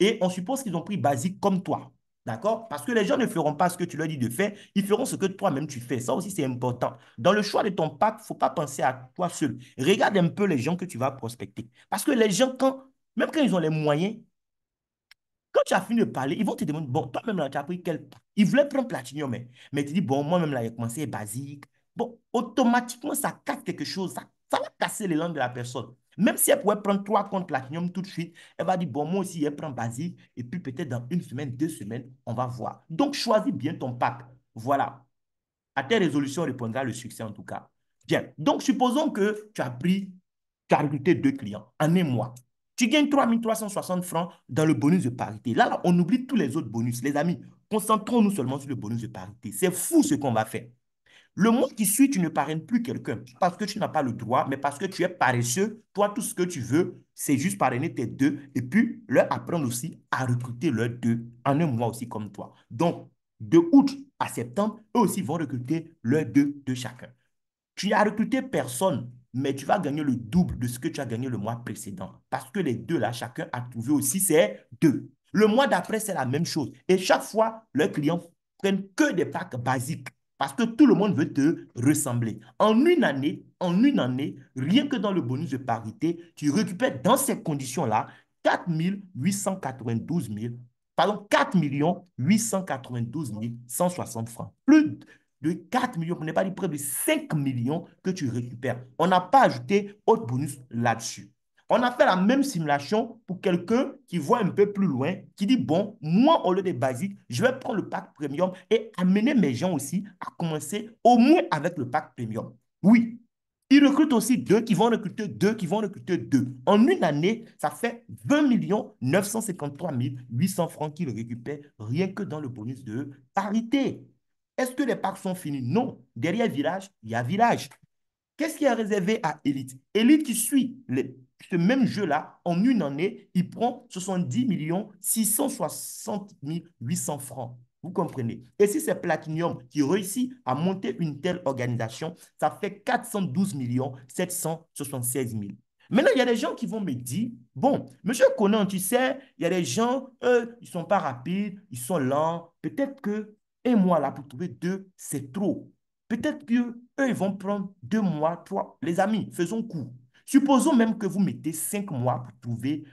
Et on suppose qu'ils ont pris basique comme toi. D'accord? Parce que les gens ne feront pas ce que tu leur dis de faire, ils feront ce que toi-même tu fais. Ça aussi, c'est important. Dans le choix de ton pack, il ne faut pas penser à toi seul. Regarde un peu les gens que tu vas prospecter. Parce que les gens, même quand ils ont les moyens, quand tu as fini de parler, ils vont te demander, bon, toi-même là, tu as pris quel pack? Ils voulaient prendre Platinum, mais tu dis, bon, moi-même là, j'ai commencé basique. Bon, automatiquement, ça casse quelque chose. Ça va casser l'élan de la personne. Même si elle pouvait prendre 3 comptes Platinum tout de suite, elle va dire, bon, moi aussi, elle prend basique. Et puis peut-être dans 1 semaine, 2 semaines, on va voir. Donc, choisis bien ton pack. Voilà. À tes résolutions répondra le succès en tout cas. Bien. Donc, supposons que tu as recruté deux clients en 1 mois. Tu gagnes 3 360 francs dans le bonus de parité. Là, on oublie tous les autres bonus. Les amis, concentrons-nous seulement sur le bonus de parité. C'est fou ce qu'on va faire. Le mois qui suit, tu ne parraines plus quelqu'un parce que tu n'as pas le droit, mais parce que tu es paresseux. Toi, tout ce que tu veux, c'est juste parrainer tes deux et puis leur apprendre aussi à recruter leurs deux en 1 mois aussi comme toi. Donc, de août à septembre, eux aussi vont recruter leurs deux de chacun. Tu n'as recruté personne, mais tu vas gagner le double de ce que tu as gagné le mois précédent. Parce que les deux là, chacun a trouvé aussi ses deux. Le mois d'après, c'est la même chose. Et chaque fois, leurs clients prennent que des packs basiques. Parce que tout le monde veut te ressembler. En une année, rien que dans le bonus de parité, tu récupères dans ces conditions-là 4 892 000, pardon, 4 892 160 francs. Plus de 4 millions, pour ne pas dire près de 5 millions que tu récupères. On n'a pas ajouté autre bonus là-dessus. On a fait la même simulation pour quelqu'un qui voit un peu plus loin, qui dit, bon, moi, au lieu des basiques, je vais prendre le pack premium et amener mes gens aussi à commencer au moins avec le pack premium. Oui, ils recrutent aussi deux qui vont recruter deux qui vont recruter deux. En une année, ça fait 20 953 800 francs qu'ils récupèrent rien que dans le bonus de parité. Est-ce que les packs sont finis? Non. Derrière village, il y a village. Qu'est-ce qui est réservé à Elite? Elite qui suit ce même jeu-là, en une année, il prend 70 660 800 francs. Vous comprenez? Et si c'est Platinum qui réussit à monter une telle organisation, ça fait 412 776 000. Maintenant, il y a des gens qui vont me dire, bon, monsieur Conan, tu sais, il y a des gens, eux, ils ne sont pas rapides, ils sont lents. Peut-être que 1 mois là pour trouver deux, c'est trop. Peut-être qu'eux, ils vont prendre 2 mois, trois. Les amis, faisons court. Supposons même que vous mettez 5 mois pour trouver,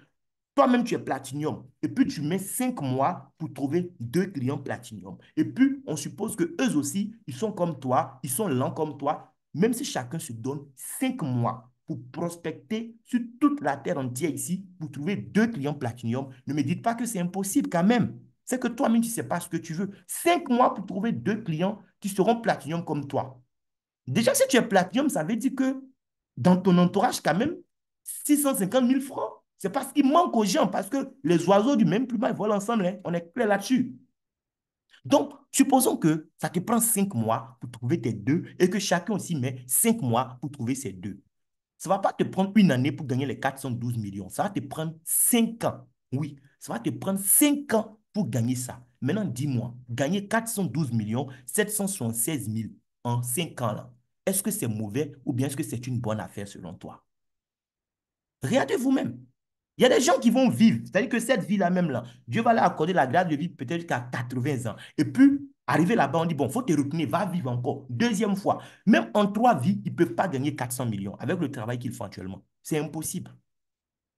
toi-même tu es Platinum, et puis tu mets 5 mois pour trouver deux clients Platinum. Et puis, on suppose que eux aussi, ils sont comme toi, ils sont lents comme toi, même si chacun se donne 5 mois pour prospecter sur toute la terre entière ici, pour trouver deux clients Platinum. Ne me dites pas que c'est impossible quand même. C'est que toi-même, tu ne sais pas ce que tu veux. 5 mois pour trouver deux clients qui seront Platinum comme toi. Déjà, si tu es Platinum, ça veut dire que dans ton entourage, quand même, 650 000 francs, c'est parce qu'il manque aux gens, parce que les oiseaux du même plumage volent ensemble. Hein. On est clair là-dessus. Donc, supposons que ça te prend 5 mois pour trouver tes deux et que chacun aussi met 5 mois pour trouver ses deux. Ça ne va pas te prendre une année pour gagner les 412 millions. Ça va te prendre 5 ans. Oui, ça va te prendre 5 ans pour gagner ça. Maintenant, dis-moi, gagner 412 millions, 776 000 en 5 ans, là, est-ce que c'est mauvais ou bien est-ce que c'est une bonne affaire selon toi? Regardez vous-même. Il y a des gens qui vont vivre, c'est-à-dire que cette vie-là même, là, Dieu va leur accorder la grâce de vivre peut-être jusqu'à 80 ans. Et puis, arrivé là-bas, on dit, bon, il faut te retourner, va vivre encore. Deuxième fois. Même en 3 vies, ils ne peuvent pas gagner 400 millions avec le travail qu'ils font actuellement. C'est impossible.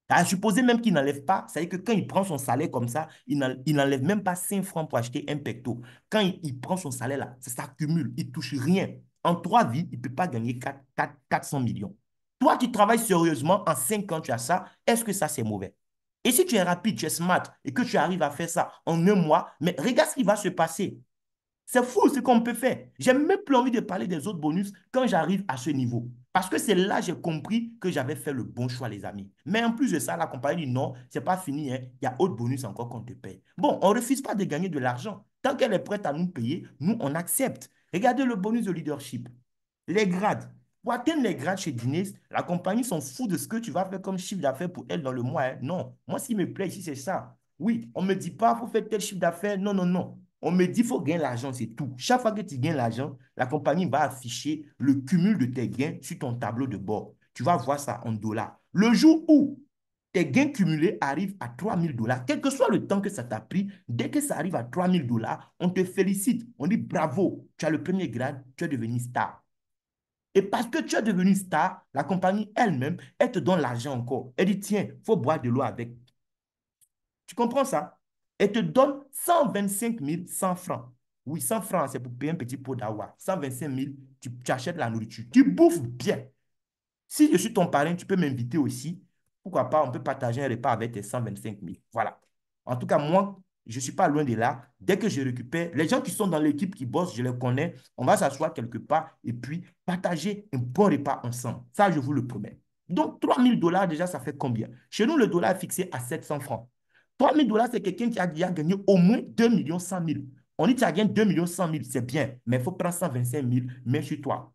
À supposer même qu'il n'enlève pas, c'est-à-dire que quand il prend son salaire comme ça, il n'enlève même pas 5 francs pour acheter un pecto. Quand il prend son salaire là, ça s'accumule, il ne touche rien. En 3 vies, il ne peut pas gagner 400 millions. Toi, tu travailles sérieusement, en 5 ans, tu as ça, est-ce que ça, c'est mauvais? Et si tu es rapide, tu es smart et que tu arrives à faire ça en 1 mois, mais regarde ce qui va se passer. C'est fou ce qu'on peut faire. J'ai même plus envie de parler des autres bonus quand j'arrive à ce niveau. Parce que c'est là que j'ai compris que j'avais fait le bon choix, les amis. Mais en plus de ça, la compagnie dit non, c'est pas fini, hein. Il y a autre bonus encore qu'on te paye. Bon, on ne refuse pas de gagner de l'argent. Tant qu'elle est prête à nous payer, nous, on accepte. Regardez le bonus de leadership. Les grades. Pour atteindre les grades chez Guinness, la compagnie s'en fout de ce que tu vas faire comme chiffre d'affaires pour elle dans le mois, hein. Non, moi, ce qui me plaît ici, c'est ça. Oui, on ne me dit pas, il faut faire tel chiffre d'affaires. Non, non, non. On me dit, il faut gagner l'argent, c'est tout. Chaque fois que tu gagnes l'argent, la compagnie va afficher le cumul de tes gains sur ton tableau de bord. Tu vas voir ça en dollars. Le jour où tes gains cumulés arrivent à 3 000 dollars, quel que soit le temps que ça t'a pris, dès que ça arrive à 3 000 dollars, on te félicite. On dit bravo, tu as le premier grade, tu es devenu star. Et parce que tu es devenu star, la compagnie elle-même, elle te donne l'argent encore. Elle dit, tiens, il faut boire de l'eau avec. Tu comprends ça? Elle te donne 125 francs. Oui, 100 francs, c'est pour payer un petit pot d'awa. 125 000, tu achètes la nourriture. Tu bouffes bien. Si je suis ton parrain, tu peux m'inviter aussi. Pourquoi pas, on peut partager un repas avec tes 125 000. Voilà. En tout cas, moi, je ne suis pas loin de là. Dès que je récupère, les gens qui sont dans l'équipe qui bossent, je les connais. On va s'asseoir quelque part et puis partager un bon repas ensemble. Ça, je vous le promets. Donc, 3 000 dollars, déjà, ça fait combien? Chez nous, le dollar est fixé à 700 francs. 3 000 dollars, c'est quelqu'un qui a déjà gagné au moins 2 100 000. On dit que tu as gagné 2 100 000, c'est bien, mais il faut prendre 125 000, mais sur toi.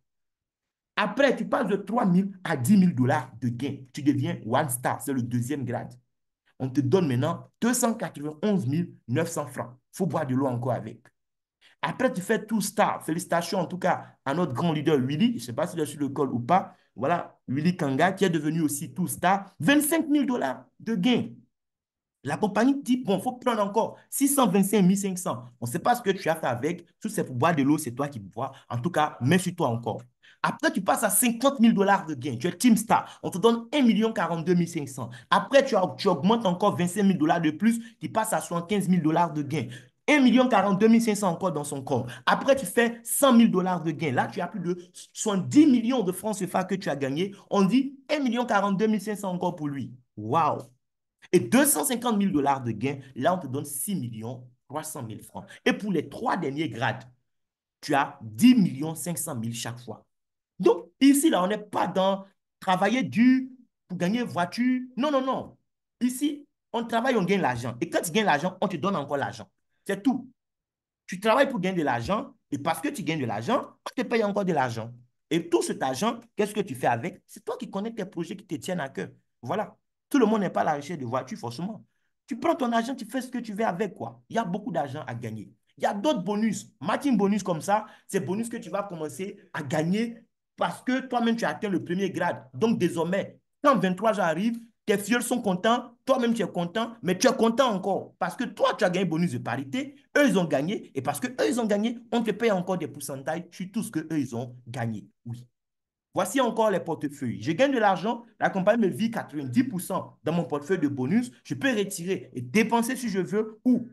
Après, tu passes de 3 000 à 10 000 dollars de gain. Tu deviens one star, c'est le deuxième grade. On te donne maintenant 291 900 francs. Il faut boire de l'eau encore avec. Après, tu fais tout star. Félicitations en tout cas à notre grand leader Willy. Je ne sais pas s'il est sur le col ou pas. Voilà, Willy Kanga qui est devenu aussi tout star. 25 000 dollars de gain. La compagnie dit, bon, il faut prendre encore 625 500. On ne sait pas ce que tu as fait avec. Tout c'est pour boire de l'eau, c'est toi qui bois. En tout cas, mets sur toi encore. Après, tu passes à 50 000 dollars de gain. Tu es Team Star. On te donne 1 42 500. Après, tu augmentes encore 25 000 dollars de plus. Tu passes à 75 000 dollars de gain. 1 42 500 encore dans son compte. Après, tu fais 100 000 dollars de gain. Là, tu as plus de 70 millions de francs CFA que tu as gagné. On dit 1 42 500 encore pour lui. Waouh! Et 250 000 dollars de gains, là, on te donne 6 300 000 francs. Et pour les trois derniers grades, tu as 10 500 000 chaque fois. Donc, ici, là, on n'est pas dans travailler dur pour gagner voiture. Non, non, non. Ici, on travaille, on gagne l'argent. Et quand tu gagnes l'argent, on te donne encore l'argent. C'est tout. Tu travailles pour gagner de l'argent et parce que tu gagnes de l'argent, on te paye encore de l'argent. Et tout cet argent, qu'est-ce que tu fais avec? C'est toi qui connais tes projets qui te tiennent à cœur. Voilà. Tout le monde n'est pas à la recherche de voiture, forcément. Tu prends ton argent, tu fais ce que tu veux avec, quoi. Il y a beaucoup d'argent à gagner. Il y a d'autres bonus. Matching bonus comme ça, c'est bonus que tu vas commencer à gagner parce que toi-même, tu as atteint le premier grade. Donc, désormais, quand 23 ans arrive, tes filles sont contents, toi-même tu es content, mais tu es content encore parce que toi, tu as gagné bonus de parité, eux, ils ont gagné, et parce que eux, ils ont gagné, on te paye encore des pourcentages sur tout ce qu'eux, ils ont gagné. Oui. Voici encore les portefeuilles. Je gagne de l'argent, la compagnie me vit 90% dans mon portefeuille de bonus. Je peux retirer et dépenser si je veux ou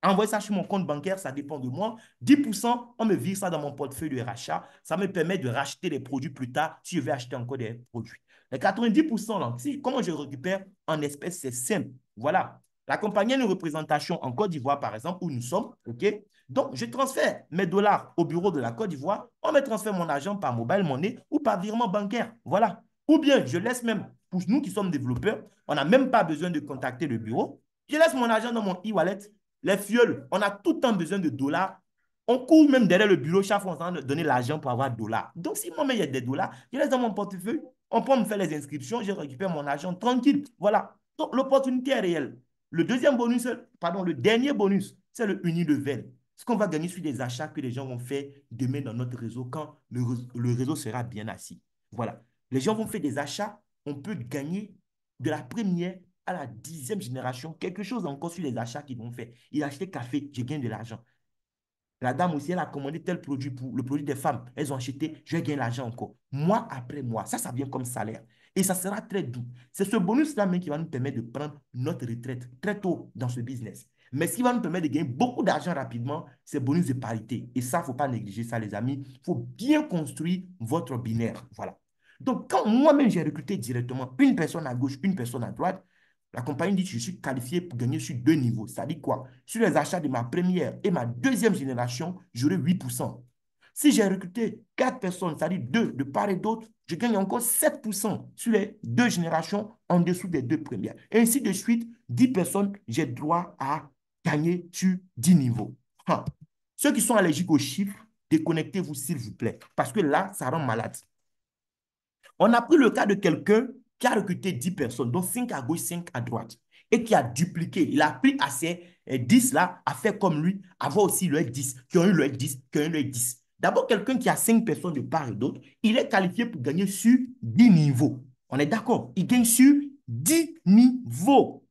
envoyer ça sur mon compte bancaire, ça dépend de moi. 10%, on me vire ça dans mon portefeuille de rachat. Ça me permet de racheter des produits plus tard si je vais acheter encore des produits. Les 90%, là, comment je récupère en espèces, c'est simple. Voilà. La compagnie a une représentation en Côte d'Ivoire, par exemple, où nous sommes. OK? Donc, je transfère mes dollars au bureau de la Côte d'Ivoire. On me transfère mon argent par mobile money ou par virement bancaire. Voilà. Ou bien, je laisse même, pour nous qui sommes développeurs, on n'a même pas besoin de contacter le bureau. Je laisse mon argent dans mon e-wallet. Les fioles, on a tout le temps besoin de dollars. On court même derrière le bureau chaque fois on donner l'argent pour avoir dollars. Donc, si moi-même il y a des dollars, je laisse dans mon portefeuille. On peut me faire les inscriptions, je récupère mon argent tranquille. Voilà. Donc, l'opportunité est réelle. Le deuxième bonus, pardon, le dernier bonus, c'est le unilevel. Ce qu'on va gagner sur des achats que les gens vont faire demain dans notre réseau quand le réseau sera bien assis. Voilà. Les gens vont faire des achats, on peut gagner de la première à la 10e génération, quelque chose encore sur les achats qu'ils vont faire. Il a acheté café, je gagne de l'argent. La dame aussi, elle a commandé tel produit pour le produit des femmes. Elles ont acheté, je gagne l'argent encore. Mois après mois, ça vient comme salaire. Et ça sera très doux. C'est ce bonus-là même qui va nous permettre de prendre notre retraite très tôt dans ce business. Mais ce qui va nous permettre de gagner beaucoup d'argent rapidement, c'est le bonus de parité. Et ça, il ne faut pas négliger ça, les amis. Il faut bien construire votre binaire. Voilà. Donc, quand moi-même, j'ai recruté directement une personne à gauche, une personne à droite, La compagnie dit, je suis qualifié pour gagner sur deux niveaux. Ça dit quoi? Sur les achats de ma première et ma deuxième génération, j'aurai 8%. Si j'ai recruté 4 personnes, c'est-à-dire 2 de part et d'autre, je gagne encore 7% sur les deux générations en dessous des deux premières. Et ainsi de suite, 10 personnes, j'ai droit à gagner sur 10 niveaux. Ah. Ceux qui sont allergiques aux chiffres, déconnectez-vous s'il vous plaît, parce que là, ça rend malade. On a pris le cas de quelqu'un qui a recruté 10 personnes, dont 5 à gauche, 5 à droite, et qui a dupliqué. Il a pris à ces 10 là, à faire comme lui, avoir aussi le 10, qui ont eu le 10, qui ont eu le 10. D'abord, quelqu'un qui a 5 personnes de part et d'autre, il est qualifié pour gagner sur 10 niveaux. On est d'accord? Il gagne sur 10 niveaux.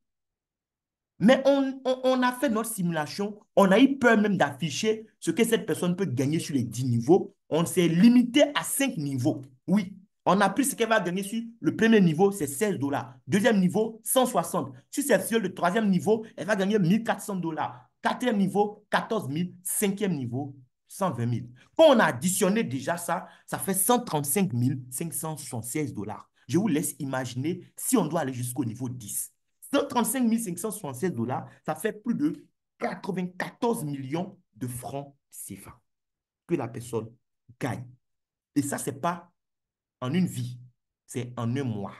Mais on a fait notre simulation, on a eu peur même d'afficher ce que cette personne peut gagner sur les 10 niveaux. On s'est limité à 5 niveaux. Oui, on a pris ce qu'elle va gagner sur le premier niveau, c'est 16 dollars. Deuxième niveau, 160. Sur le troisième niveau, elle va gagner 1400 dollars. Quatrième niveau, 14 000. Cinquième niveau, 120 000. Quand on a additionné déjà ça, ça fait 135 576 dollars. Je vous laisse imaginer si on doit aller jusqu'au niveau 10. 135 576 dollars, ça fait plus de 94 millions de francs CFA que la personne gagne. Et ça, ce n'est pas en une vie, c'est en un mois.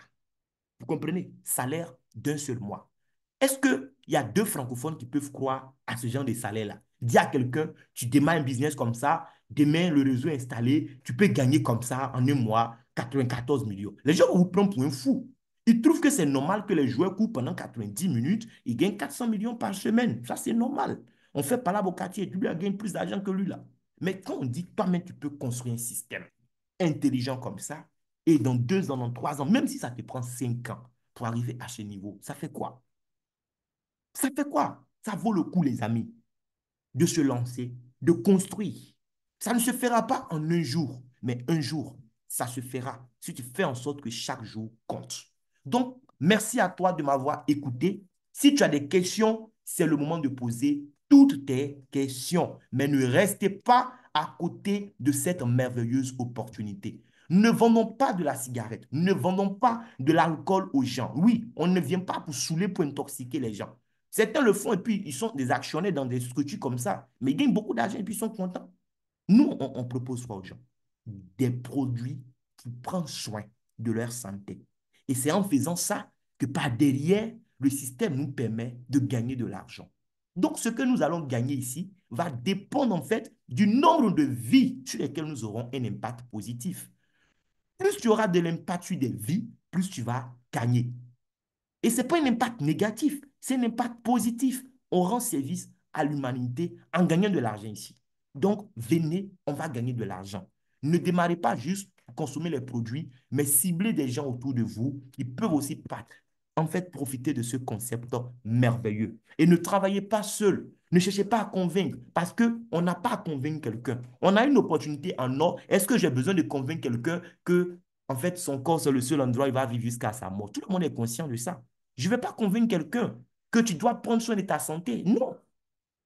Vous comprenez? Salaire d'un seul mois. Est-ce qu'il y a deux francophones qui peuvent croire à ce genre de salaire-là? Dis à quelqu'un, tu démarres un business comme ça, demain le réseau est installé, tu peux gagner comme ça en un mois 94 millions. Les gens vont vous prendre pour un fou. Ils trouvent que c'est normal que les joueurs courent pendant 90 minutes, ils gagnent 400 millions par semaine. Ça, c'est normal. On fait pas au quartier et tu lui gagnes plus d'argent que lui là. Mais quand on dit toi-même, tu peux construire un système intelligent comme ça, et dans 2 ans, dans 3 ans, même si ça te prend 5 ans pour arriver à ce niveau, ça fait quoi? Ça fait quoi? Ça vaut le coup, les amis, de se lancer, de construire. Ça ne se fera pas en un jour, mais un jour, ça se fera si tu fais en sorte que chaque jour compte. Donc, merci à toi de m'avoir écouté. Si tu as des questions, c'est le moment de poser toutes tes questions. Mais ne restez pas à côté de cette merveilleuse opportunité. Ne vendons pas de la cigarette, ne vendons pas de l'alcool aux gens. Oui, on ne vient pas pour saouler, pour intoxiquer les gens. Certains le font et puis ils sont des actionnaires dans des structures comme ça. Mais ils gagnent beaucoup d'argent et puis ils sont contents. Nous, on propose quoi aux gens? Des produits pour prendre soin de leur santé. Et c'est en faisant ça que par derrière, le système nous permet de gagner de l'argent. Donc, ce que nous allons gagner ici va dépendre en fait du nombre de vies sur lesquelles nous aurons un impact positif. Plus tu auras de l'impact sur des vies, plus tu vas gagner. Et ce n'est pas un impact négatif, c'est un impact positif. On rend service à l'humanité en gagnant de l'argent ici. Donc, venez, on va gagner de l'argent. Ne démarrez pas juste pour consommer les produits, mais ciblez des gens autour de vous qui peuvent aussi en fait profiter de ce concept merveilleux. Et ne travaillez pas seul. Ne cherchez pas à convaincre parce qu'on n'a pas à convaincre quelqu'un. On a une opportunité en or. Est-ce que j'ai besoin de convaincre quelqu'un que en fait, son corps, c'est le seul endroit où il va vivre jusqu'à sa mort? Tout le monde est conscient de ça. Je ne vais pas convaincre quelqu'un que tu dois prendre soin de ta santé. Non,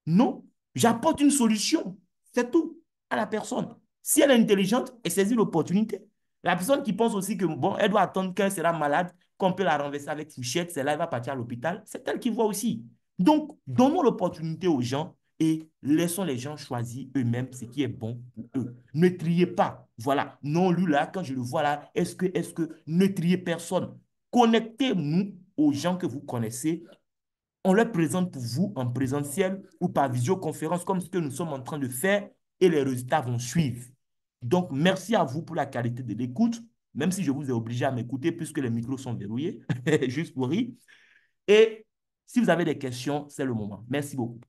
non. J'apporte une solution. C'est tout à la personne. Si elle est intelligente, elle saisit l'opportunité. La personne qui pense aussi que, bon, elle doit attendre qu'elle sera malade, qu'on peut la renverser avec Fouchette, c'est là, elle va partir à l'hôpital. C'est elle qui voit aussi. Donc, donnons l'opportunité aux gens et laissons les gens choisir eux-mêmes ce qui est bon pour eux. Ne triez pas. Voilà. Non, lui là, quand je le vois là, ne triez personne. Connectez-nous aux gens que vous connaissez. On leur présente pour vous en présentiel ou par visioconférence comme ce que nous sommes en train de faire et les résultats vont suivre. Donc, merci à vous pour la qualité de l'écoute, même si je vous ai obligé à m'écouter puisque les micros sont verrouillés, juste pour rire. Et si vous avez des questions, c'est le moment. Merci beaucoup.